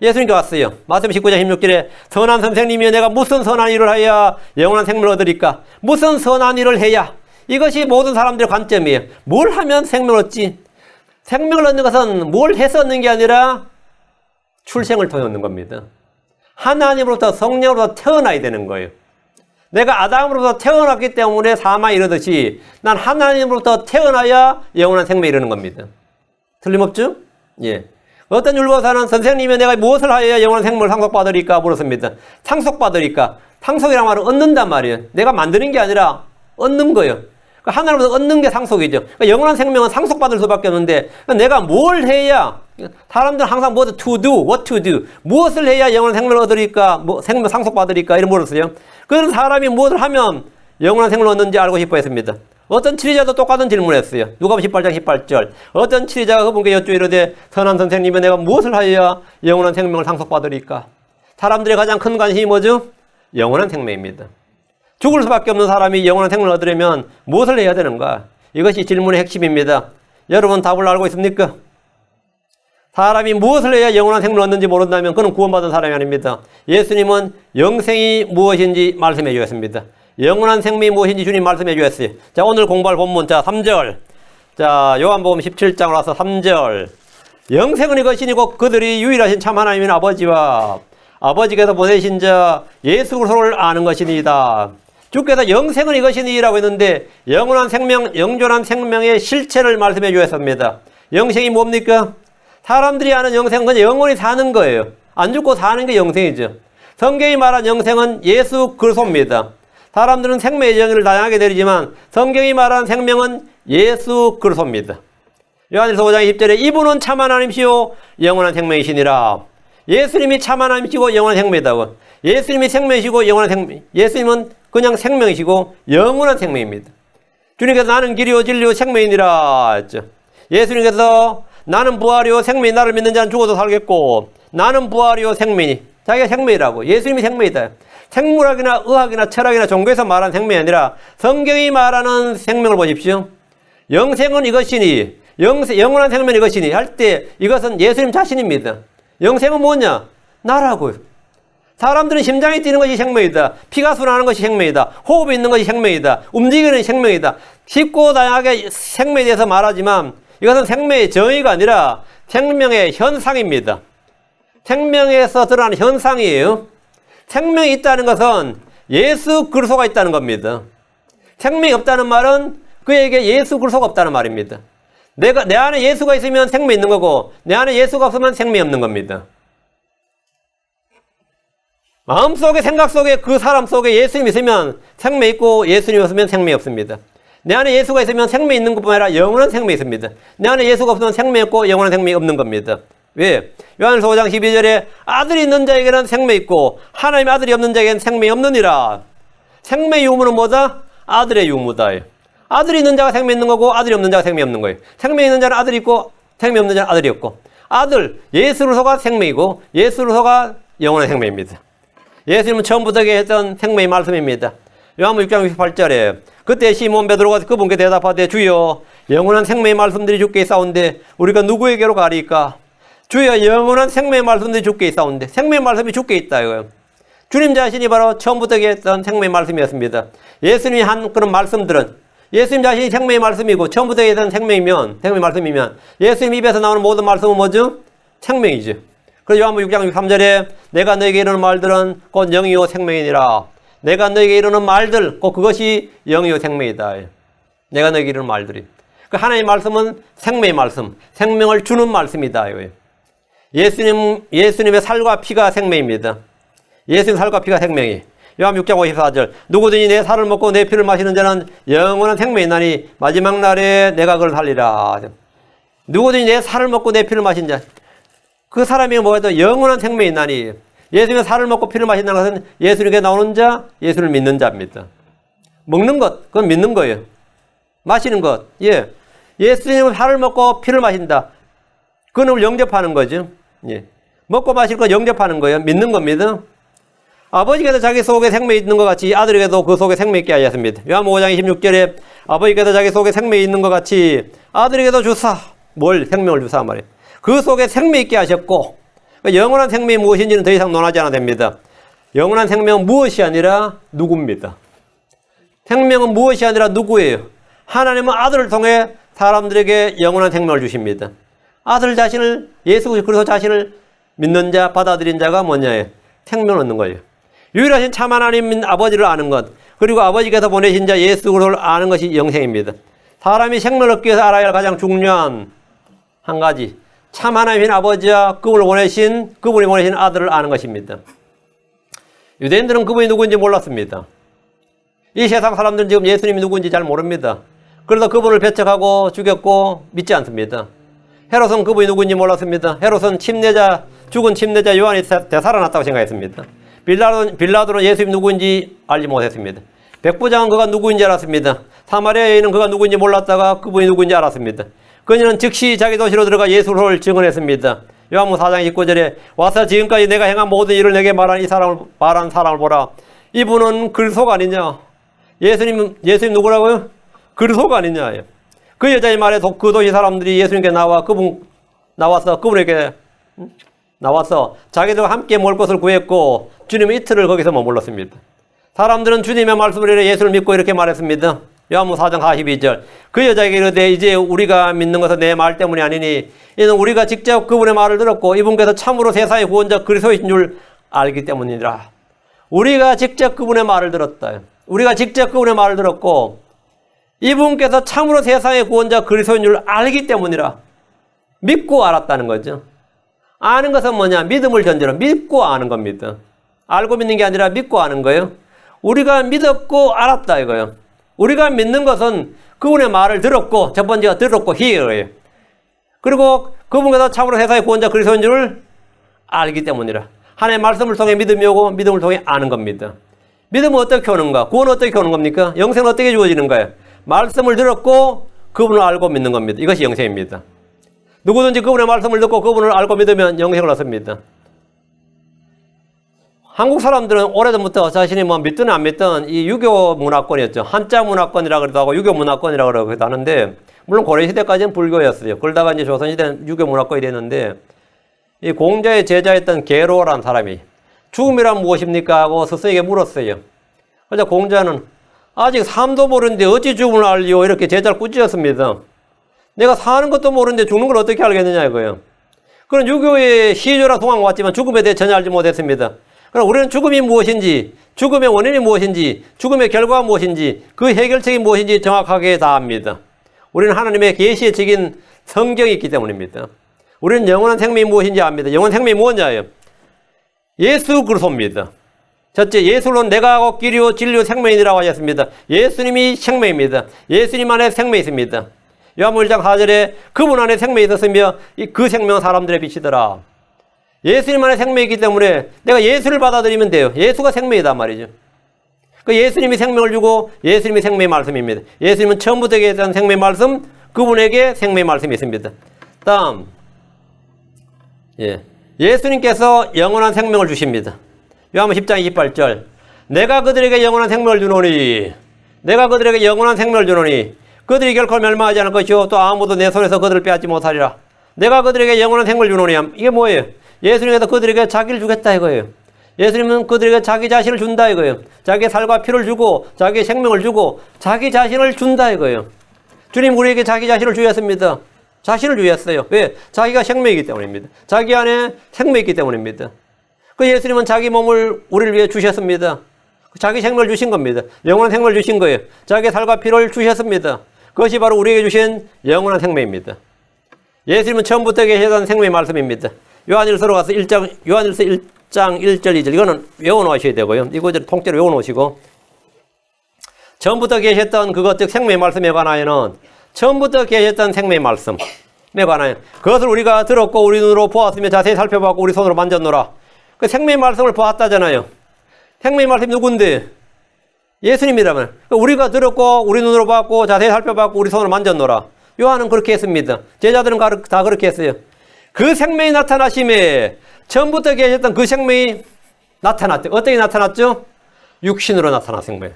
예수님께 왔어요. 마태복음 19장 16절에 선한 선생님이여 내가 무슨 선한 일을 해야 영원한 생명을 얻으리까? 무슨 선한 일을 해야? 이것이 모든 사람들의 관점이에요. 뭘 하면 생명을 얻지? 생명을 얻는 것은 뭘 해서 얻는 게 아니라 출생을 통해 얻는 겁니다. 하나님으로부터 성령으로부터 태어나야 되는 거예요. 내가 아담으로부터 태어났기 때문에 사망이 이르듯이 난 하나님으로부터 태어나야 영원한 생명이 이르는 겁니다. 틀림없죠? 예. 어떤 율법사는 선생님이 내가 무엇을 하여야 영원한 생명을 상속받으리까 물었습니다. 상속받으리까? 상속이란 말은 얻는단 말이에요. 내가 만드는 게 아니라 얻는 거예요. 하나님으로부터 얻는 게 상속이죠. 그러니까 영원한 생명은 상속받을 수밖에 없는데 내가 뭘 해야 사람들은 항상 what to do 무엇을 해야 영원한 생명을 얻으리까 생명 상속받으리까 이런 물었어요. 그런 사람이 무엇을 하면 영원한 생명을 얻는지 알고 싶어 했습니다. 어떤 치리자도 똑같은 질문을 했어요. 누가복음 18장 18절 어떤 치리자가 그분께 여쭈 이르되 선한 선생님이 내가 무엇을 하여야 영원한 생명을 상속받으리까? 사람들의 가장 큰 관심이 뭐죠? 영원한 생명입니다. 죽을 수밖에 없는 사람이 영원한 생명을 얻으려면 무엇을 해야 되는가? 이것이 질문의 핵심입니다. 여러분 답을 알고 있습니까? 사람이 무엇을 해야 영원한 생명을 얻는지 모른다면 그는 구원받은 사람이 아닙니다. 예수님은 영생이 무엇인지 말씀해 주셨습니다. 영원한 생명이 무엇인지 주님 말씀해 주셨어요. 자, 오늘 공부할 본문, 자, 3절. 자, 요한복음 17장으로 와서 3절. 영생은 이것이니고 그들이 유일하신 참 하나님인 아버지와 아버지께서 보내신 자 예수 그리스도를 아는 것이니이다. 주께서 영생은 이것이니라고 했는데 영원한 생명, 영존한 생명의 실체를 말씀해 주셨습니다. 영생이 뭡니까? 사람들이 아는 영생은 그냥 영원히 사는 거예요. 안 죽고 사는 게 영생이죠. 성경이 말한 영생은 예수 그리스도입니다. 사람들은 생명의 정의를 다양하게 내리지만 성경이 말하는 생명은 예수 그리스도입니다. 요한일서 5장 20절에 이분은 참 하나님이시요 영원한 생명이시니라. 예수님이 참 하나님이시고 영원한 생명이다고. 예수님이 생명이시고 영원한 생명. 예수님은 그냥 생명이시고 영원한 생명입니다. 주님께서 나는 길이요 진리요 생명이니라 했죠. 예수님께서 나는 부활이요 생명이 나를 믿는 자는 죽어도 살겠고 나는 부활이요 생명이 자기가 생명이라고. 예수님이 생명이다. 생물학이나 의학이나 철학이나 종교에서 말하는 생명이 아니라 성경이 말하는 생명을 보십시오. 영생은 이것이니 영원한 생명은 이것이니 할 때 이것은 예수님 자신입니다. 영생은 뭐냐? 나라고요. 사람들은 심장이 뛰는 것이 생명이다. 피가 순환하는 것이 생명이다. 호흡이 있는 것이 생명이다. 움직이는 생명이다. 쉽고 다양하게 생명에 대해서 말하지만 이것은 생명의 정의가 아니라 생명의 현상입니다. 생명에서 드러나는 현상이에요. 생명이 있다는 것은 예수 그리스도가 있다는 겁니다. 생명이 없다는 말은 그에게 예수 그리스도가 없다는 말입니다. 내 안에 예수가 있으면 생명이 있는 거고 내 안에 예수가 없으면 생명이 없는 겁니다. 마음속에 생각 속에 그 사람 속에 예수님이 있으면 생명이 있고 예수님이 없으면 생명이 없습니다. 내 안에 예수가 있으면 생명이 있는 것뿐만 아니라 영원한 생명이 있습니다. 내 안에 예수가 없으면 생명이 없고 영원한 생명이 없는 겁니다. 왜? 요한일서 5장 12절에 아들이 있는 자에게는 생명이 있고 하나님의 아들이 없는 자에게는 생명이 없느니라. 생명의 유무는 뭐다? 아들의 유무다. 아들이 있는 자가 생명이 있는 거고 아들이 없는 자가 생명이 없는 거예요. 생명이 있는 자는 아들이 있고 생명이 없는 자는 아들이 없고 아들, 예수 그리스도가 생명이고 예수 그리스도가 영원한 생명입니다. 예수님은 처음부터 했던 생명의 말씀입니다. 요한복음 6장 68절에 그때 시몬 베드로가 그분께 대답하되 주여 영원한 생명의 말씀들이 주께 있사온데 우리가 누구에게로 가리까? 주여 영원한 생명의 말씀들이 주께 있사온데 생명의 말씀이 주께 있다 이거예요. 주님 자신이 바로 처음부터 했던 생명의 말씀이었습니다. 예수님이 한 그런 말씀들은 예수님 자신이 생명의 말씀이고 처음부터 했던 생명의 말씀이면 예수님 입에서 나오는 모든 말씀은 뭐죠? 생명이죠. 그래서 요한복음 6장 3절에 내가 너에게 이르는 말들은 곧 영이요 생명이니라. 내가 너에게 이르는 말들 곧 그것이 영이요 생명이다. 내가 너에게 이르는 말들이. 그 하나님의 말씀은 생명의 말씀, 생명을 주는 말씀이다. 예수님의 살과 피가 생명입니다. 예수님 살과 피가 생명이. 요한 6장 54절 누구든지 내 살을 먹고 내 피를 마시는 자는 영원한 생명이 있나니 마지막 날에 내가 그를 살리라. 누구든지 내 살을 먹고 내 피를 마신 자 그 사람이 뭐라도 영원한 생명이 있나니 예수님의 살을 먹고 피를 마신다는 것은 예수님께 나오는 자, 예수를 믿는 자입니다. 먹는 것, 그건 믿는 거예요. 마시는 것, 예. 예수님의 살을 먹고 피를 마신다. 그놈을 영접하는 거죠. 예. 먹고 마실 거 영접하는 거예요. 믿는 겁니다. 아버지께서 자기 속에 생명이 있는 것 같이 아들에게도 그 속에 생명이 있게 하셨습니다. 요한복음 5장 26절에 아버지께서 자기 속에 생명이 있는 것 같이 아들에게도 주사, 뭘 생명을 주사 말이에요. 그 속에 생명이 있게 하셨고, 영원한 생명이 무엇인지는 더 이상 논하지 않아도 됩니다. 영원한 생명은 무엇이 아니라 누구입니다. 생명은 무엇이 아니라 누구예요? 하나님은 아들을 통해 사람들에게 영원한 생명을 주십니다. 아들 자신을, 예수 그리스도 자신을 믿는 자, 받아들인 자가 뭐냐예요? 생명을 얻는 거예요. 유일하신 참 하나님 아버지를 아는 것, 그리고 아버지께서 보내신 자 예수 그리스도를 아는 것이 영생입니다. 사람이 생명을 얻기 위해서 알아야 할 가장 중요한 한 가지, 참 하나님인 아버지와 그분이 보내신 아들을 아는 것입니다. 유대인들은 그분이 누구인지 몰랐습니다. 이 세상 사람들은 지금 예수님이 누구인지 잘 모릅니다. 그래서 그분을 배척하고 죽였고 믿지 않습니다. 헤롯은 그분이 누구인지 몰랐습니다. 헤롯은 죽은 침례자 요한이 되살아났다고 생각했습니다. 빌라도는 예수님 누구인지 알지 못했습니다. 백부장은 그가 누구인지 알았습니다. 사마리아 여인은 그가 누구인지 몰랐다가 그분이 누구인지 알았습니다. 그녀는 즉시 자기 도시로 들어가 예수를 증언했습니다. 요한복음 4장 19절에 와서 지금까지 내가 행한 모든 일을 내게 말한 사람을 보라. 이분은 그리스도가 아니냐. 예수님 누구라고요? 그리스도가 아니냐. 그 여자의 말에 그 도시 사람들이 예수님께 나와서 그분에게 나와서 자기들과 함께 먹을 것을 구했고 주님은 이틀을 거기서 머물렀습니다. 사람들은 주님의 말씀을 이래 예수를 믿고 이렇게 말했습니다. 요한복음 4장 42절 그 여자에게 이르되 이제 우리가 믿는 것은 내 말 때문이 아니니 이는 우리가 직접 그분의 말을 들었고 이분께서 참으로 세상의 구원자 그리스도이신 줄 알기 때문이라. 우리가 직접 그분의 말을 들었다. 우리가 직접 그분의 말을 들었고 이분께서 참으로 세상의 구원자 그리스도인 줄 알기 때문이라. 믿고 알았다는 거죠. 아는 것은 뭐냐? 믿음을 전제로 믿고 아는 겁니다. 알고 믿는 게 아니라 믿고 아는 거예요. 우리가 믿었고 알았다 이거예요. 우리가 믿는 것은 그분의 말을 들었고 첫 번째가 들었고 hear예요. 그리고 그분께서 참으로 세상의 구원자 그리스도인 줄 알기 때문이라. 하나님의 말씀을 통해 믿음이 오고 믿음을 통해 아는 겁니다. 믿음은 어떻게 오는가? 구원은 어떻게 오는 겁니까? 영생은 어떻게 주어지는가요? 말씀을 들었고 그분을 알고 믿는 겁니다. 이것이 영생입니다. 누구든지 그분의 말씀을 듣고 그분을 알고 믿으면 영생을 얻습니다. 한국 사람들은 오래전부터 자신이 믿든 안 믿든 이 유교 문화권이었죠. 한자 문화권이라 그러기도 하고 유교 문화권이라 그러기도 하는데 물론 고려시대까지는 불교였어요. 그러다가 이제 조선시대는 유교 문화권이 됐는데 이 공자의 제자였던 계로라는 사람이 죽음이란 무엇입니까? 하고 스스에게 물었어요. 그래서 공자는 아직 삶도 모르는데 어찌 죽음을 알리오? 이렇게 제자를 꾸짖었습니다. 내가 사는 것도 모르는데 죽는 걸 어떻게 알겠느냐 이거예요. 그런 유교의 시조라 동안 왔지만 죽음에 대해 전혀 알지 못했습니다. 그럼 우리는 죽음이 무엇인지, 죽음의 원인이 무엇인지, 죽음의 결과가 무엇인지, 그 해결책이 무엇인지 정확하게 다 압니다. 우리는 하나님의 계시에 적인 성경이 있기 때문입니다. 우리는 영원한 생명이 무엇인지 압니다. 영원한 생명이 무엇이냐요? 예수 그리스도입니다. 첫째, 예수는 내가 하고 길이요 진리요 생명이라고 하셨습니다. 예수님이 생명입니다. 예수님 안에 생명이 있습니다. 요한복음 1장 4절에 그분 안에 생명이 있었으며 그 생명은 사람들의 빛이더라. 예수님 안에 생명이 있기 때문에 내가 예수를 받아들이면 돼요. 예수가 생명이다 말이죠. 그 예수님이 생명을 주고 예수님이 생명의 말씀입니다. 예수님은 처음부터 계셨던 생명의 말씀, 그분에게 생명의 말씀이 있습니다. 다음, 예수님께서 영원한 생명을 주십니다. 요한복음 10장 28절 내가 그들에게 영원한 생명을 주노니 내가 그들에게 영원한 생명을 주노니 그들이 결코 멸망하지 않을 것이요 또 아무도 내 손에서 그들을 빼앗지 못하리라. 내가 그들에게 영원한 생명을 주노니 이게 뭐예요? 예수님께서 그들에게 자기를 주겠다 이거예요. 예수님은 그들에게 자기 자신을 준다 이거예요. 자기의 살과 피를 주고 자기의 생명을 주고 자기 자신을 준다 이거예요. 주님 우리에게 자기 자신을 주셨습니다. 자신을 주셨어요. 왜? 자기가 생명이기 때문입니다. 자기 안에 생명이 있기 때문입니다. 그 예수님은 자기 몸을 우리를 위해 주셨습니다. 자기 생명을 주신 겁니다. 영원한 생명을 주신 거예요. 자기의 살과 피를 주셨습니다. 그것이 바로 우리에게 주신 영원한 생명입니다. 예수님은 처음부터 계셨던 생명의 말씀입니다. 요한일서로 가서 요한일서 1장 1절 2절 이거는 외워놓으셔야 되고요. 이거 통째로 외워놓으시고 처음부터 계셨던 그것 즉 생명의 말씀에 관하여는 처음부터 계셨던 생명의 말씀에 관하여 그것을 우리가 들었고 우리 눈으로 보았으며 자세히 살펴봤고 우리 손으로 만졌노라. 그 생명의 말씀을 보았다잖아요. 생명의 말씀이 누군데? 예수님이라면. 우리가 들었고 우리 눈으로 봤고 자세히 살펴봤고 우리 손으로 만졌노라. 요한은 그렇게 했습니다. 제자들은 다 그렇게 했어요. 그 생명이 나타나심에 처음부터 계셨던 그 생명이 나타났죠. 어떻게 나타났죠? 육신으로 나타난 생명.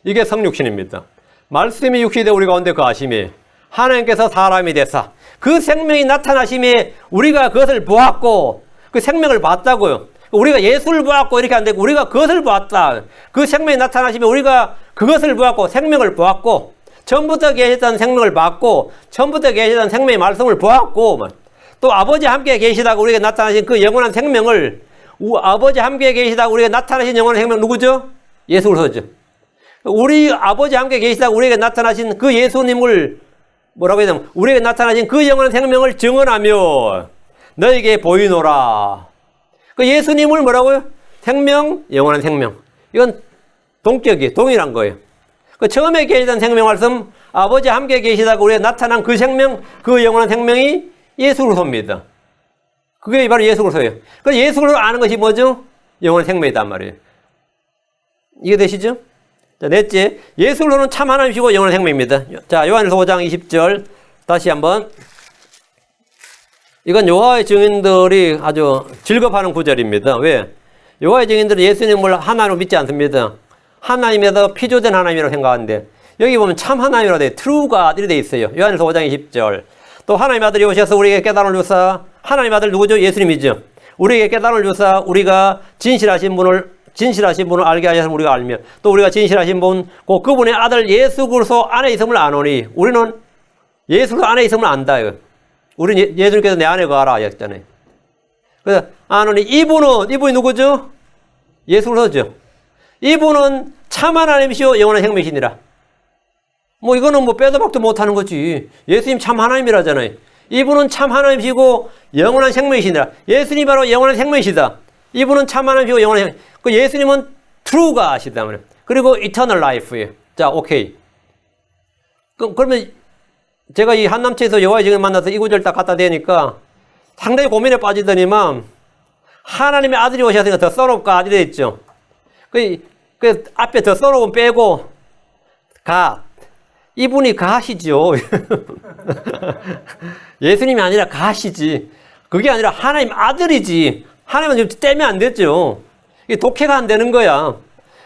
이게 성육신입니다. 말씀이 육신이 되어 우리 가운데 거하심에 하나님께서 사람이 되사 그 생명이 나타나심에 우리가 그것을 보았고 그 생명을 봤다고요. 우리가 예수를 보았고 이렇게 안 되고 우리가 그것을 보았다. 그 생명이 나타나심에 우리가 그것을 보았고 생명을 보았고 처음부터 계셨던 생명을 봤고 처음부터 계셨던 생명의 말씀을 보았고 또 아버지 함께 계시다가 우리에게 나타나신 그 영원한 생명을 아버지 함께 계시다가 우리에게 나타나신 영원한 생명 누구죠? 예수 그리스도죠. 우리 아버지 함께 계시다가 우리에게 나타나신 그 예수님을 뭐라고 해야 되나? 우리에게 나타나신 그 영원한 생명을 증언하며 너에게 보이노라. 그 예수님을 뭐라고요? 생명, 영원한 생명. 이건 동격이에요. 동일한 거예요. 그 처음에 계시던 생명 말씀, 아버지 함께 계시다가 우리에게 나타난 그 생명, 그 영원한 생명이 예수 그리스도입니다. 그게 바로 예수 그리스도예요. 그 예수 그리스도를 아는 것이 뭐죠? 영원한 생명이단 말이에요. 이게 되시죠? 자, 넷째, 예수 그리스도는 참 하나님이시고 영원한 생명입니다. 자, 요한일서 5장 20절 다시 한번. 이건 여호와의 증인들이 아주 즐겁하는 구절입니다. 왜? 여호와의 증인들은 예수님을 하나님으로 믿지 않습니다. 하나님에서 피조된 하나님이라고 생각하는데 여기 보면 참 하나님이라고 돼. True God 이렇게 돼 있어요. 요한일서 5장 20절. 또 하나님 아들이 오셔서 우리에게 깨달음을 주사 하나님 아들 누구죠? 예수님이죠. 우리에게 깨달음을 주사 우리가 진실하신 분을 알게 하셔서 우리가 알며 또 우리가 진실하신 분, 그분의 아들 예수 그리스도 안에 있음을 아노니 우리는 예수 그리스도 안에 있음을 안다. 우리는 예수님께서 내 안에 거하라 하셨잖아요. 그래서 아노니 이분이 누구죠? 예수 그리스도죠. 이분은 참 하나님이시오 영원한 생명이시니라. 뭐 이거는 뭐 빼도 박도 못하는 거지. 예수님 참 하나님이라잖아요. 이분은 참 하나님이시고 영원한 생명이시니라. 예수님이 바로 영원한 생명이시다. 이분은 참 하나님이시고 영원한 생명. 그 예수님은 true가 하시다 말이에요. 그리고 eternal life예요. 자, 오케이. 그러면 제가 이 한남체에서 여호와의 증인을 만나서 이 구절 딱 갖다 대니까 상당히 고민에 빠지더니만 하나님의 아들이 오셨으니까 더 son of God 이래 있죠. 그 앞에 더 son of는 빼고 God. 이분이 가시죠. 예수님이 아니라 가시지. 그게 아니라 하나님 아들이지. 하나님은 지금 떼면 안 됐죠. 이게 독해가 안 되는 거야.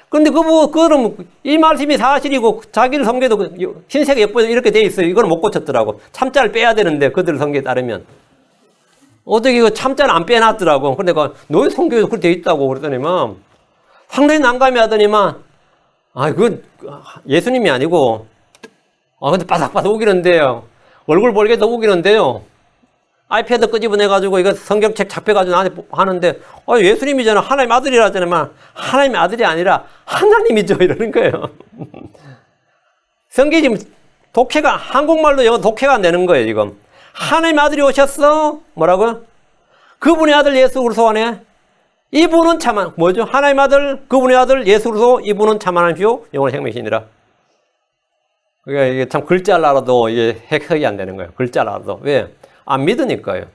그런데 그럼 이 말씀이 사실이고 자기를 성경에도 흰색 엿보여서 이렇게 돼 있어요. 이거는 못 고쳤더라고. 참자를 빼야 되는데 그들 성경에 따르면 어떻게 이거 참자를 안 빼놨더라고. 근데 너희 성경에도 그렇게 돼 있다고 그러더니만 상당히 난감해 하더니만 그건 예수님이 아니고 근데 바삭바삭 우기는데요. 얼굴 볼게 더 우기는데요. 아이패드 끄집어내가지고 이거 성경책 잡혀가지고 하는데 예수님이잖아. 하나님 아들이라잖아요. 하나님의 아들이 아니라 하나님이죠. 이러는 거예요. 성경이 지금 독해가 한국말로 영어 독해가 안 되는 거예요. 지금 하나님 아들이 오셨어. 뭐라고요? 그분의 아들 예수 그리스도 안에 이분은 참 뭐죠? 하나님 아들 그분의 아들 예수 그리스도 이분은 참 하나님이요 영원한 생명이시니라. 그러니까 이게 참 글자를 알아도 이게 해석이 안 되는 거예요. 글자를 알아도. 왜? 안 믿으니까요.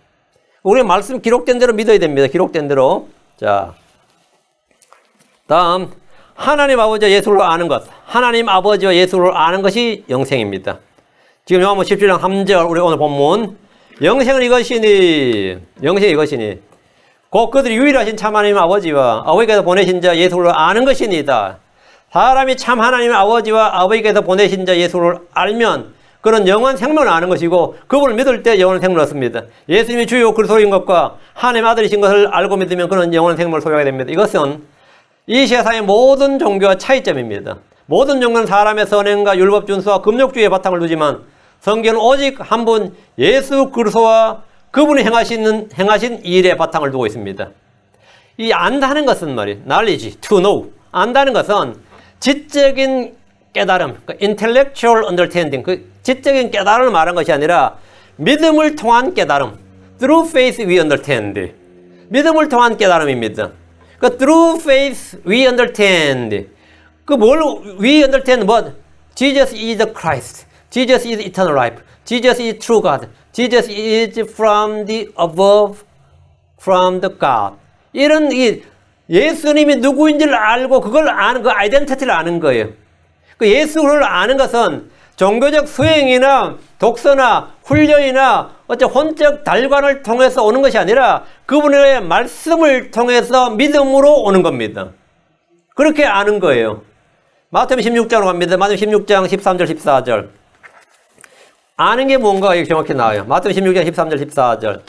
우리 말씀 기록된 대로 믿어야 됩니다. 기록된 대로. 자, 다음 하나님 아버지와 예수를 아는 것. 하나님 아버지와 예수를 아는 것이 영생입니다. 지금 요한복음 17장 3절 우리 오늘 본문 영생은 이것이니 곧 그들이 유일하신 참 하나님 아버지와 아버지께서 보내신 자 예수를 아는 것이니다. 사람이 참 하나님 아버지와 아버지께서 보내신 자 예수를 알면 그는 영원한 생명을 아는 것이고 그분을 믿을 때 영원한 생명을 얻습니다. 예수님이 주요 그리스도인 것과 하나님의 아들이신 것을 알고 믿으면 그는 영원한 생명을 소유하게 됩니다. 이것은 이 세상의 모든 종교와 차이점입니다. 모든 종교는 사람의 선행과 율법 준수와 금욕주의에 바탕을 두지만 성경은 오직 한 분 예수 그리스도와 그분이 행하신 일에 바탕을 두고 있습니다. 이 안다는 것은 말이에요. knowledge, to know. 안다는 것은 지적인 깨달음, intellectual understanding, 그 지적인 깨달음을 말한 것이 아니라 믿음을 통한 깨달음. Through faith we understand. 믿음을 통한 깨달음입니다. 그 through faith we understand. 그 뭘 we understand what? Jesus is the Christ. Jesus is eternal life. Jesus is true God. Jesus is from the above, from the God. 이런 이 예수님이 누구인지를 알고 그걸 아는, 그 아이덴티티를 아는 거예요. 그 예수를 아는 것은 종교적 수행이나 독서나 훈련이나 어째 혼적 달관을 통해서 오는 것이 아니라 그분의 말씀을 통해서 믿음으로 오는 겁니다. 그렇게 아는 거예요. 마태복음 16장으로 갑니다. 마태복음 16장 13절 14절. 아는 게 뭔가 이게 정확히 나와요. 마태복음 16장 13절 14절.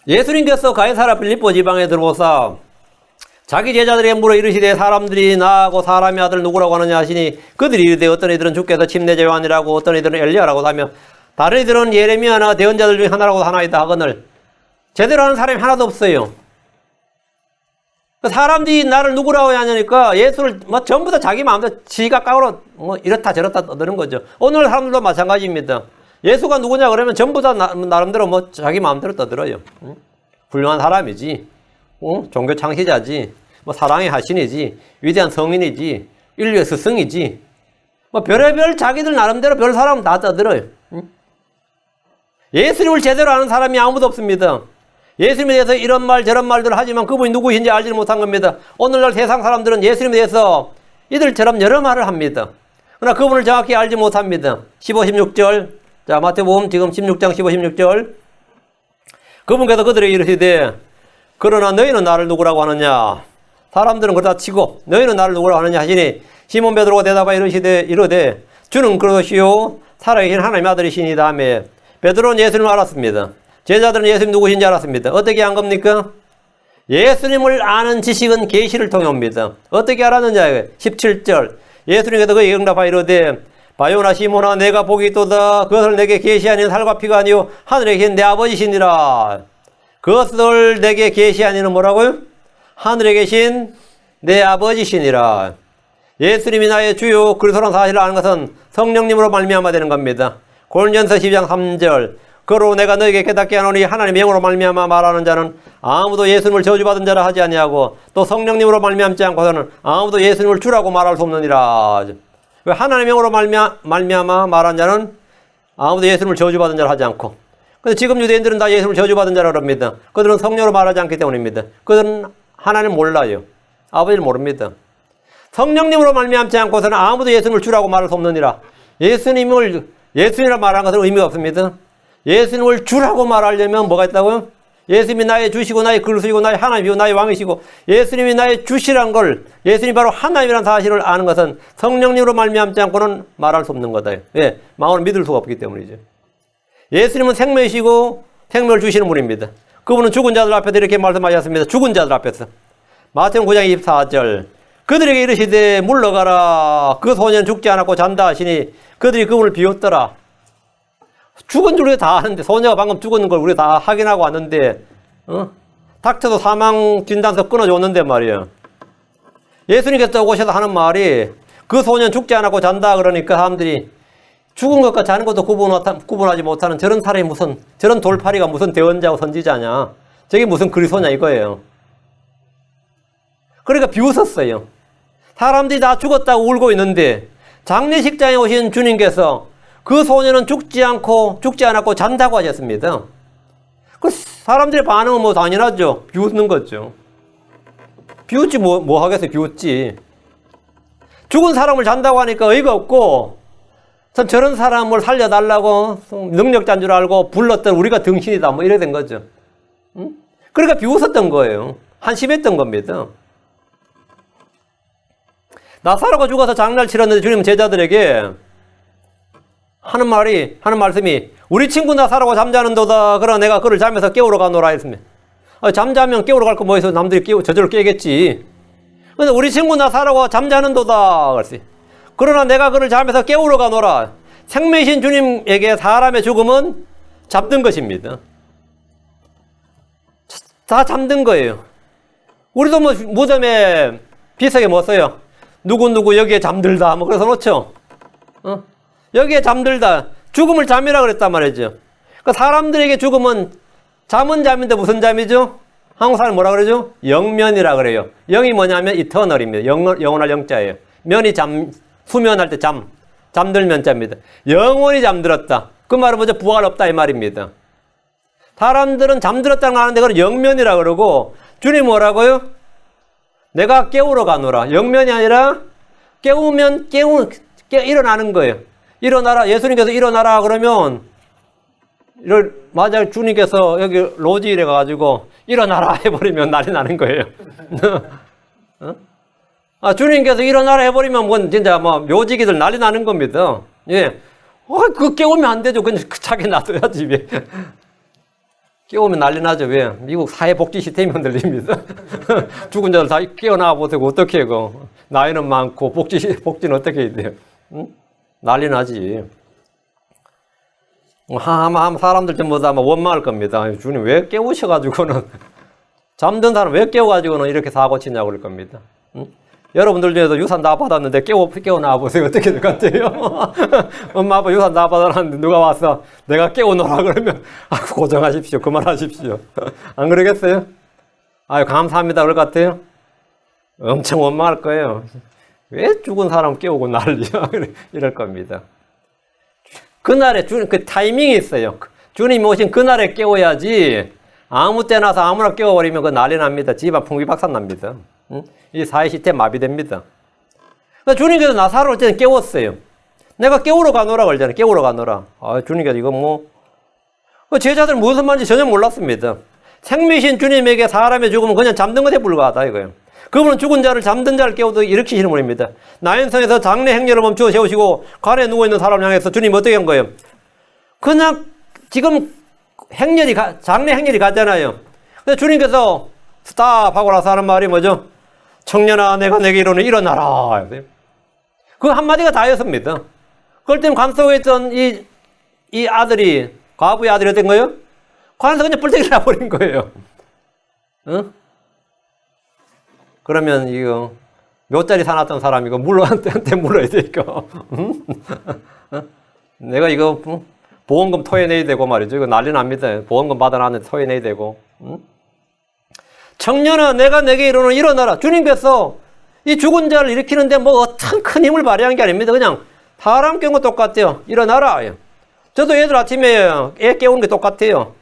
예수님께서 가이사랴 빌립보 지방에 들어오사 자기 제자들에게 물어 이르시되 사람들이 나하고 사람의 아들 누구라고 하느냐 하시니 그들이 이르되 어떤 이들은 주께서 침례자 요한이라고 어떤 이들은 엘리야라고 하며 다른 이들은 예레미야나 대언자들 중에 하나라고 하나이다 하거늘 제대로 하는 사람이 하나도 없어요. 사람들이 나를 누구라고 하냐니까 예수를 뭐 전부 다 자기 마음대로 지가 깡으로 뭐 이렇다 저렇다 떠드는 거죠. 오늘 사람들도 마찬가지입니다. 예수가 누구냐 그러면 전부 다 나름대로 뭐 자기 마음대로 떠들어요. 훌륭한 사람이지, 종교 창시자지, 뭐 사랑의 하신이지, 위대한 성인이지, 인류의 스승이지, 뭐 별의별 자기들 나름대로 별 사람 다 떠들어요. 예수님을 제대로 아는 사람이 아무도 없습니다. 예수님에 대해서 이런 말 저런 말들을 하지만 그분이 누구신지 알지 못한 겁니다. 오늘날 세상 사람들은 예수님에 대해서 이들처럼 여러 말을 합니다. 그러나 그분을 정확히 알지 못합니다. 15, 16절. 자, 마태복음 지금 16장 15, 16절. 그분께서 그들에게 이르시되 그러나 너희는 나를 누구라고 하느냐? 사람들은 그러다 치고 너희는 나를 누구라고 하느냐 하시니 시몬 베드로가 대답하여 이르되 주는 그러시오 살아계신 하나님의 아들이시니이다 하며 베드로는 예수님을 알았습니다. 제자들은 예수님 누구신지 알았습니다. 어떻게 한 겁니까? 예수님을 아는 지식은 계시를 통해 옵니다. 어떻게 알았느냐? 17절. 예수님께서 그에게 응답하여 이르되 바요나 시몬아 내가 복이 있도다. 그것을 내게 계시하니는 살과 피가 아니요 하늘에 계신 내 아버지시니라. 그것을 내게 계시하니는 뭐라고요? 하늘에 계신 내 아버지시니라. 예수님이 나의 주요 그리스도라는 사실을 아는 것은 성령님으로 말미암아 되는 겁니다. 고린도전서 12장 3절. 그러므로 내가 너에게 깨닫게 하노니 하나님의 영으로 말미암아 말하는 자는 아무도 예수님을 저주받은 자라 하지 아니하고 또 성령님으로 말미암지 않고서는 아무도 예수님을 주라고 말할 수 없느니라. 하나님의 영으로 말미암아 말한 자는 아무도 예수님을 저주받은 자라 하지 않고, 근데 지금 유대인들은 다 예수님을 저주받은 자라고 합니다. 그들은 성령으로 말하지 않기 때문입니다. 그들은 하나님을 몰라요. 아버지를 모릅니다. 성령님으로 말미암지 않고서는 아무도 예수님을 주라고 말할 수 없느니라. 예수님이라 말하는 것은 의미가 없습니다. 예수님을 주라고 말하려면 뭐가 있다고요? 예수님이 나의 주시고 나의 그리스도이고 나의 하나님이고 나의 왕이시고 예수님이 나의 주시란 걸, 예수님이 바로 하나님이라는 사실을 아는 것은 성령님으로 말미암지 않고는 말할 수 없는 거다. 왜? 마음으로 믿을 수가 없기 때문이죠. 예수님은 생명이시고 생명을 주시는 분입니다. 그분은 죽은 자들 앞에서 이렇게 말씀하셨습니다. 죽은 자들 앞에서. 마태복음 9장 24절. 그들에게 이르시되 물러가라. 그 소년은 죽지 않았고 잔다 하시니 그들이 그분을 비웃더라. 죽은 줄 우리가 다 아는데, 소녀가 방금 죽은 걸 우리가 다 확인하고 왔는데, 닥터도 사망 진단서 끊어줬는데 말이에요. 예수님께서 오셔서 하는 말이 그 소년 죽지 않았고 잔다 그러니까 사람들이 죽은 것과 자는 것도 구분하지 못하는 저런 사람이 무슨, 저런 돌팔이가 무슨 대언자고 선지자냐, 저게 무슨 그리스도냐 이거예요. 그러니까 비웃었어요. 사람들이 다 죽었다고 울고 있는데 장례식장에 오신 주님께서 그 소년은 죽지 않았고 잔다고 하셨습니다. 그 사람들의 반응은 뭐 당연하죠. 비웃는 거죠. 비웃지 뭐 하겠어요. 비웃지. 죽은 사람을 잔다고 하니까 의의가 없고, 참 저런 사람을 살려달라고 능력자인 줄 알고 불렀던 우리가 등신이다 뭐 이래 된 거죠. 그러니까 비웃었던 거예요. 한심했던 겁니다. 나사로가 죽어서 장례를 치렀는데 주님 제자들에게 하는 말씀이 우리 친구 나사로가 잠자는도다. 그러나 내가 그를 잠에서 깨우러 가노라 했습니다. 잠자면 깨우러 갈 거 뭐 해서 남들이 저절로 깨겠지. 근데 우리 친구 나사로가 잠자는도다. 그랬어요. 그러나 내가 그를 잠에서 깨우러 가노라. 생명이신 주님에게 사람의 죽음은 잠든 것입니다. 다 잠든 거예요. 우리도 뭐 무덤에 비석에 뭐 써요? 누구누구 여기에 잠들다 뭐 그래서 놓죠. 여기에 잠들다. 죽음을 잠이라 그랬단 말이죠. 그러니까 사람들에게 죽음은 잠은 잠인데 무슨 잠이죠? 한국 사람 뭐라 그러죠? 영면이라 그래요. 영이 뭐냐면 이터널입니다. 영원할 영자예요. 면이 수면할 때 잠들면 자입니다. 영원히 잠들었다. 그 말은 뭐죠? 부활 없다 이 말입니다. 사람들은 잠들었다는 거 아는데 그걸 영면이라 그러고 주님 뭐라고요? 내가 깨우러 가노라. 영면이 아니라 깨우면 일어나는 거예요. 일어나라. 예수님께서 일어나라 그러면 만약 주님께서 여기 로지일에 가가지고 일어나라 해버리면 난리 나는 거예요. 주님께서 일어나라 해버리면 뭐 진짜 뭐 묘지기들 난리 나는 겁니다. 예. 그거 깨우면 안 되죠. 그냥 자기 놔둬야지. 왜. 깨우면 난리 나죠. 왜? 미국 사회복지 시스템이 흔들립니다. 죽은 자들 다 깨어나와 보세요. 어떻게 해요? 나이는 많고 복지는 어떻게 해야 돼요? 응? 난리 나지. 아마 사람들 전부 다 원망할 겁니다. 주님 왜 깨우셔가지고는 잠든 사람 왜 깨워가지고는 이렇게 사고 치냐고 그럴 겁니다. 응? 여러분들 중에서 유산 다 받았는데 깨워나와 보세요. 어떻게 될 것 같아요? 엄마 아빠 유산 다 받았는데 누가 와서 내가 깨워놓으라 그러면 고정하십시오. 그만하십시오. 안 그러겠어요? 아유 감사합니다 그럴 것 같아요? 엄청 원망할 거예요. 왜 죽은 사람 깨우고 난리야? 이럴 겁니다. 그날에 주님 그 타이밍이 있어요. 주님이 오신 그날에 깨워야지 아무 때나서 아무나 깨워버리면 그 난리 납니다. 집안 풍비박산 납니다. 응? 이 사회 시스템 마비됩니다. 그러니까 주님께서 나사로를 때는 깨웠어요. 내가 깨우러 가노라 그러잖아요. 깨우러 가노라. 주님께서 이거 뭐 제자들은 무슨 말인지 전혀 몰랐습니다. 생명이신 주님에게 사람의 죽음은 그냥 잠든 것에 불과하다 이거예요. 그분은 죽은 자를 잠든 자를 깨우도 일으키시는 분입니다. 나인성에서 장례 행렬을 멈추어 세우시고 관에 누워있는 사람을 향해서 주님 어떻게 한 거예요? 그냥 지금 장례 행렬이 갔잖아요. 근데 주님께서 스탑하고 나서 하는 말이 뭐죠? 청년아 내가 내게 이르노니 일어나라. 그 한마디가 다였습니다. 그럴 때는 관 속에 있던 이 아들이 과부의 아들이 된 거예요? 관에서 그냥 뿔떡이 나버린 거예요. 응? 그러면 이거 몇 자리 사놨던 사람 이거 한테 물어야 돼 이거. 내가 이거 보험금 토해내야 되고 말이죠. 이거 난리 납니다. 보험금 받아놨는데 토해내야 되고. 청년아 내가 내게 이르노니 일어나라. 주님께서 이 죽은 자를 일으키는데 뭐 어떤 큰 힘을 발휘한 게 아닙니다. 그냥 사람 깨운 거 똑같아요. 일어나라. 저도 애들 아침에 애 깨우는 게 똑같아요.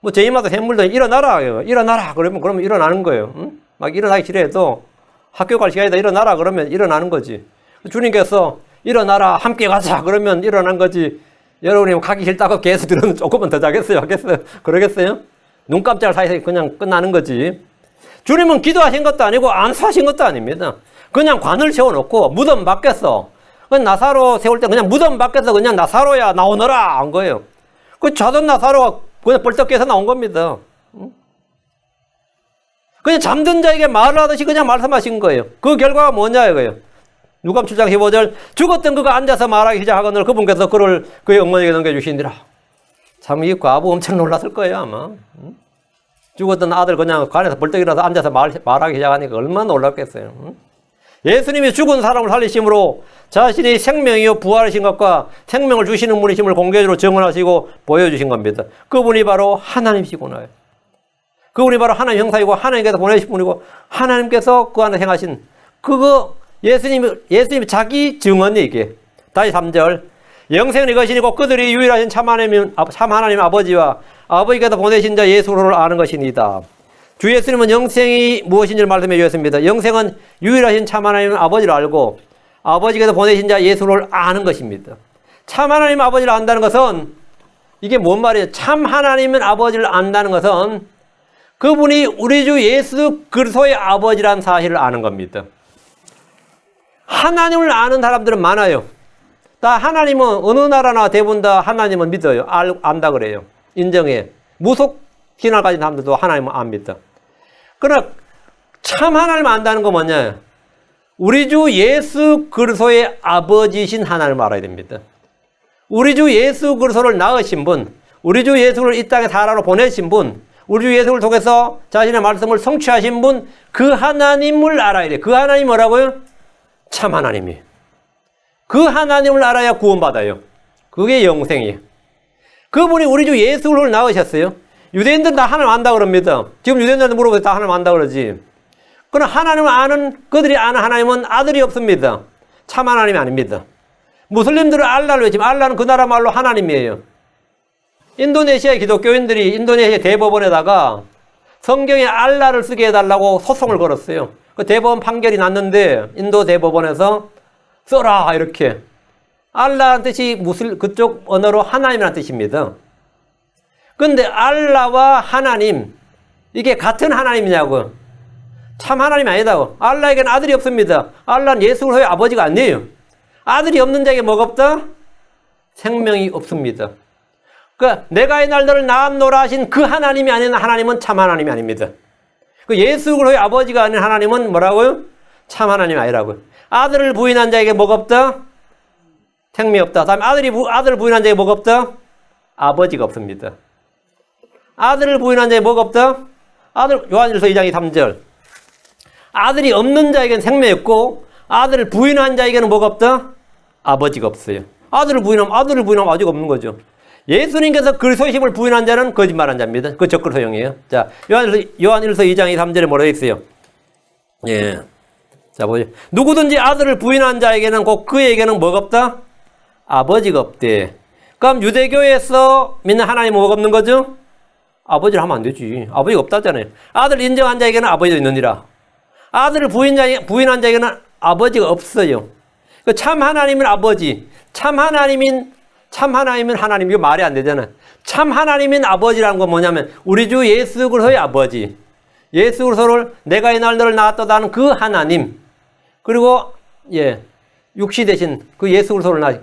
뭐 제 입맛에 샘물도 일어나라. 일어나라. 그러면 일어나는 거예요. 응? 막 일어나기 싫어해도 학교 갈 시간이다 일어나라 그러면 일어나는 거지. 주님께서 일어나라 함께 가자 그러면 일어난 거지. 여러분이 가기 싫다고 계속 들으면 조금은 더 자겠어요? 하겠어요? 그러겠어요? 눈 깜짝 사이에 그냥 끝나는 거지. 주님은 기도하신 것도 아니고 안수하신 것도 아닙니다. 그냥 관을 세워놓고 무덤 밖에서 그냥 나사로 세울 때 그냥 무덤 밖에서 그냥 나사로야 나오너라 한 거예요. 그 자던 나사로가 그냥 벌떡 깨서 나온 겁니다. 그냥 잠든 자에게 말을 하듯이 그냥 말씀하신 거예요. 그 결과가 뭐냐 이거예요. 누가복음 7장 15절 죽었던 그가 앉아서 말하기 시작하거늘 그분께서 그를 그의 어머니에게 넘겨주시니라. 참 이 과부 엄청 놀랐을 거예요 아마. 죽었던 아들 그냥 관에서 벌떡 일어나서 앉아서 말하기 시작하니까 얼마나 놀랐겠어요. 예수님이 죽은 사람을 살리심으로 자신이 생명이요 부활하신 것과 생명을 주시는 분이심을 공개적으로 증언하시고 보여주신 겁니다. 그분이 바로 하나님이시구나. 그분이 바로 하나님 형상이고 하나님께서 보내신 분이고 하나님께서 그 안에 행하신 그거 예수님이 자기 증언이 이게. 다시 3절 영생은 이것이니고 그들이 유일하신 참 하나님 아버지와 아버지께서 보내신 자 예수를 아는 것이니이다. 주 예수님은 영생이 무엇인지를 말씀해 주셨습니다. 영생은 유일하신 참 하나님 아버지를 알고 아버지께서 보내신 자 예수를 아는 것입니다. 참 하나님 아버지를 안다는 것은 이게 뭔 말이에요? 참 하나님은 아버지를 안다는 것은 그분이 우리 주 예수 그리스도의 아버지라는 사실을 아는 겁니다. 하나님을 아는 사람들은 많아요. 다 하나님은 어느 나라나 대부분 다 하나님은 믿어요. 안다 그래요. 인정해. 무속 신앙을 가진 사람들도 하나님을 압니다. 그러나 참 하나님을 안다는 건 뭐냐? 우리 주 예수 그리스도의 아버지신 하나님을 알아야 됩니다. 우리 주 예수 그리스도를 낳으신 분, 우리 주 예수를 이 땅에 사람으로 보내신 분, 우리 주 예수를 통해서 자신의 말씀을 성취하신 분, 그 하나님을 알아야 돼요. 그 하나님이 뭐라고요? 참 하나님이. 그 하나님을 알아야 구원받아요. 그게 영생이에요. 그분이 우리 주 예수를 낳으셨어요. 유대인들은 다 하나님 안다 그럽니다. 지금 유대인들한테 물어보면 다 하나님 안다 그러지. 그러나 하나님을 아는, 그들이 아는 하나님은 아들이 없습니다. 참 하나님이 아닙니다. 무슬림들은 알라를 외치면 알라는 그 나라 말로 하나님이에요. 인도네시아의 기독교인들이 인도네시아 대법원에다가 성경에 알라를 쓰게 해달라고 소송을 걸었어요. 그 대법원 판결이 났는데 인도 대법원에서 써라 이렇게. 알라라는 뜻이 그쪽 언어로 하나님이라는 뜻입니다. 근데 알라와 하나님 이게 같은 하나님이냐고. 참 하나님이 아니다고. 알라에게는 아들이 없습니다. 알라는 예수 그리스도의 아버지가 아니에요. 아들이 없는 자에게 뭐가 없다? 생명이 없습니다. 그러니까 내가 이 날 너를 낳았노라 하신 그 하나님이 아닌 하나님은 참 하나님이 아닙니다. 그 예수 그리스도의 아버지가 아닌 하나님은 뭐라고요? 참 하나님이 아니라고요. 아들을 부인한 자에게 뭐가 없다? 생명이 없다. 다음에 아들을 부인한 자에게 뭐가 없다? 아버지가 없습니다. 아들을 부인한 자에게 뭐가 없다? 요한일서 2장 3절. 아들이 없는 자에게는 생명이 없고 아들을 부인한 자에게는 뭐가 없다? 아버지가 없어요. 아들을 부인하면 아버지가 없는 거죠. 예수님께서 그리스도심을 부인한 자는 거짓말한 자입니다. 그 적그리스도형이에요. 자, 요한일서 2장 3절에 뭐라고 있어요? 예. 자, 보세요. 누구든지 아들을 부인한 자에게는 곧 그에게는 뭐가 없다? 아버지가 없대. 그럼 유대교에서 믿는 하나님은 뭐가 없는 거죠? 아버지를 하면 안 되지. 아버지가 없다잖아요. 아들 인정한 자에게는 아버지도 있느니라. 아들을 부인한 자에게는 아버지가 없어요. 그 참 하나님은 아버지. 참 하나님인 하나님. 이거 말이 안 되잖아. 참 하나님인 아버지라는 건 뭐냐면 우리 주 예수 그리스도의 아버지. 예수 그리스도를 내가 이 날 너를 낳았다 하는 그 하나님. 그리고 육시 대신 그 예수 그리스도를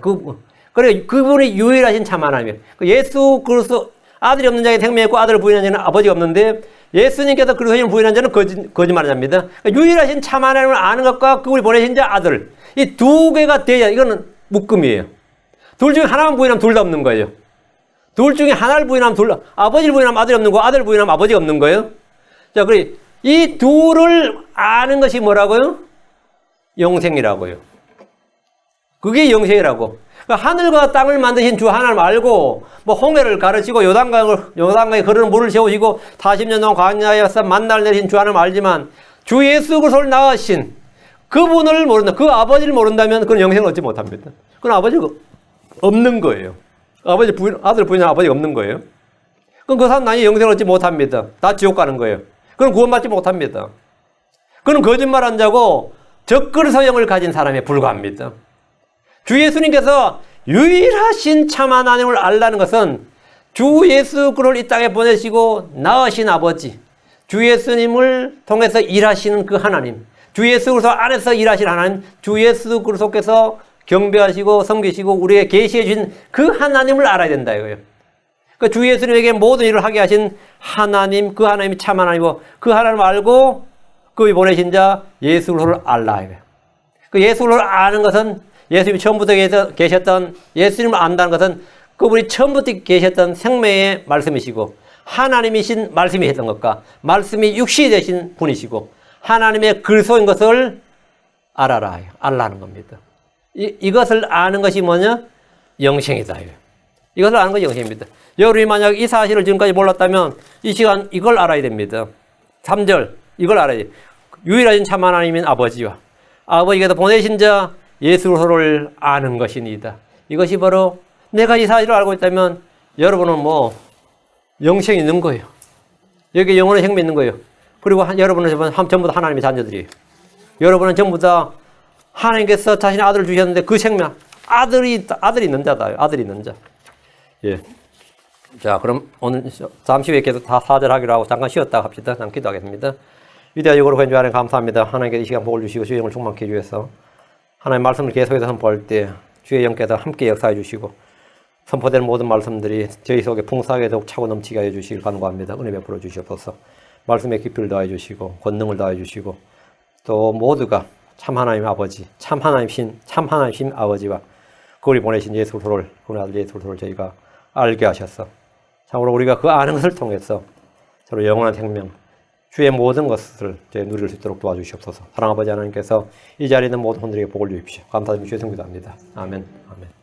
그래 그분이 유일하신 참 하나님이에요. 그 예수 그리스도 아들이 없는 자에게 생명이 있고 아들을 부인한 자는 아버지가 없는데 예수님께서 그리스도를 부인한 자는 거짓말하는 자입니다. 그러니까 유일하신 참 하나님을 아는 것과 그분이 보내신 자 아들 이 두 개가 돼야 이거는 묶음이에요. 둘 중에 하나만 부인하면 둘 다 없는 거예요. 둘 중에 하나를 부인하면 아버지를 부인하면 아들이 없는 거고 아들을 부인하면 아버지가 없는 거예요. 자, 그래 이 둘을 아는 것이 뭐라고요? 영생이라고요. 그게 영생이라고. 그러니까 하늘과 땅을 만드신 주 하나님 알고 뭐 홍해를 가르치고 요단강에 흐르는 물을 세우시고 40년 동안 광야에서 만나를 내리신 주 하나님 알지만 주 예수 그리스도를 낳으신 그분을 모른다. 그 아버지를 모른다면 그건 영생을 얻지 못합니다. 그건 아버지가 없는 거예요. 아들 부인한 아버지가 없는 거예요. 그럼 그 사람 나중에 영생을 얻지 못합니다. 다 지옥 가는 거예요. 그건 구원받지 못합니다. 그는 거짓말한 자고 적그리스도형을 가진 사람에 불과합니다. 주 예수님께서 유일하신 참 하나님을 알라는 것은 주 예수 그리스도를 이 땅에 보내시고 낳으신 아버지, 주 예수님을 통해서 일하시는 그 하나님, 주 예수 그리스도 안에서 일하신 하나님, 주 예수 그리스도께서 경배하시고 섬기시고 우리에게 계시해 주신 그 하나님을 알아야 된다 이거예요. 그 주 예수님에게 모든 일을 하게 하신 하나님, 그 하나님이 참 하나님이고 그 하나님을 알고 그분이 보내신 자 예수 그리스도를 알라 이거예요. 그 예수 그리스도를 아는 것은 예수님이 처음부터 계셨던 예수님을 안다는 것은 그분이 처음부터 계셨던 생명의 말씀이시고 하나님이신 말씀이 했던 것과 말씀이 육신이 되신 분이시고 하나님의 그리스도인 것을 알아라. 알라는 겁니다. 이것을 아는 것이 뭐냐? 영생이다. 이것을 아는 것이 영생입니다. 여러분이 만약 이 사실을 지금까지 몰랐다면 이 시간 이걸 알아야 됩니다. 3절 이걸 알아야 돼요. 유일하신 참 하나님인 아버지와 아버지께서 보내신 자 예수 그리스도를 아는 것이니이다. 이것이 바로 내가 이 사실을 알고 있다면 여러분은 뭐 영생이 있는 거예요. 여기 영혼의 생명이 있는 거예요. 그리고 여러분은 전부 다 하나님의 자녀들이에요. 여러분은 전부 다 하나님께서 자신의 아들을 주셨는데 그 생명 아들이 있는 자다. 아들이 있는 자. 예. 자, 그럼 오늘 잠시 후에 계속 다 사절하기로 하고 잠깐 쉬었다 합시다. 잠깐 기도하겠습니다. 위대한 영으로 구해준 하나님 감사합니다. 하나님께서 이 시간 복을 주시고 주의 영을 충만케 해주셔서 하나님 말씀을 계속해서 선포할 때 주의 영께서 함께 역사해 주시고 선포되는 모든 말씀들이 저희 속에 풍성하게 더욱 차고 넘치게 해 주시길 간구합니다. 은혜 베풀어 주시옵소서. 말씀의 깊이를 더해 주시고 권능을 더해 주시고 또 모두가 참 하나님 아버지, 참 하나님신 아버지와 그분이 보내신 예수 그리스도를 그분의 아들 예수 그리스도를 저희가 알게 하셔서 참으로 우리가 그 아는 것을 통해서 서로 영원한 생명 주의 모든 것을 누릴 수 있도록 도와주시옵소서. 사랑아버지 하나님께서 이 자리에 있는 모든 분들에게 복을 주십시오. 감사드리며 주의 성기도합니다. 아멘. 아멘.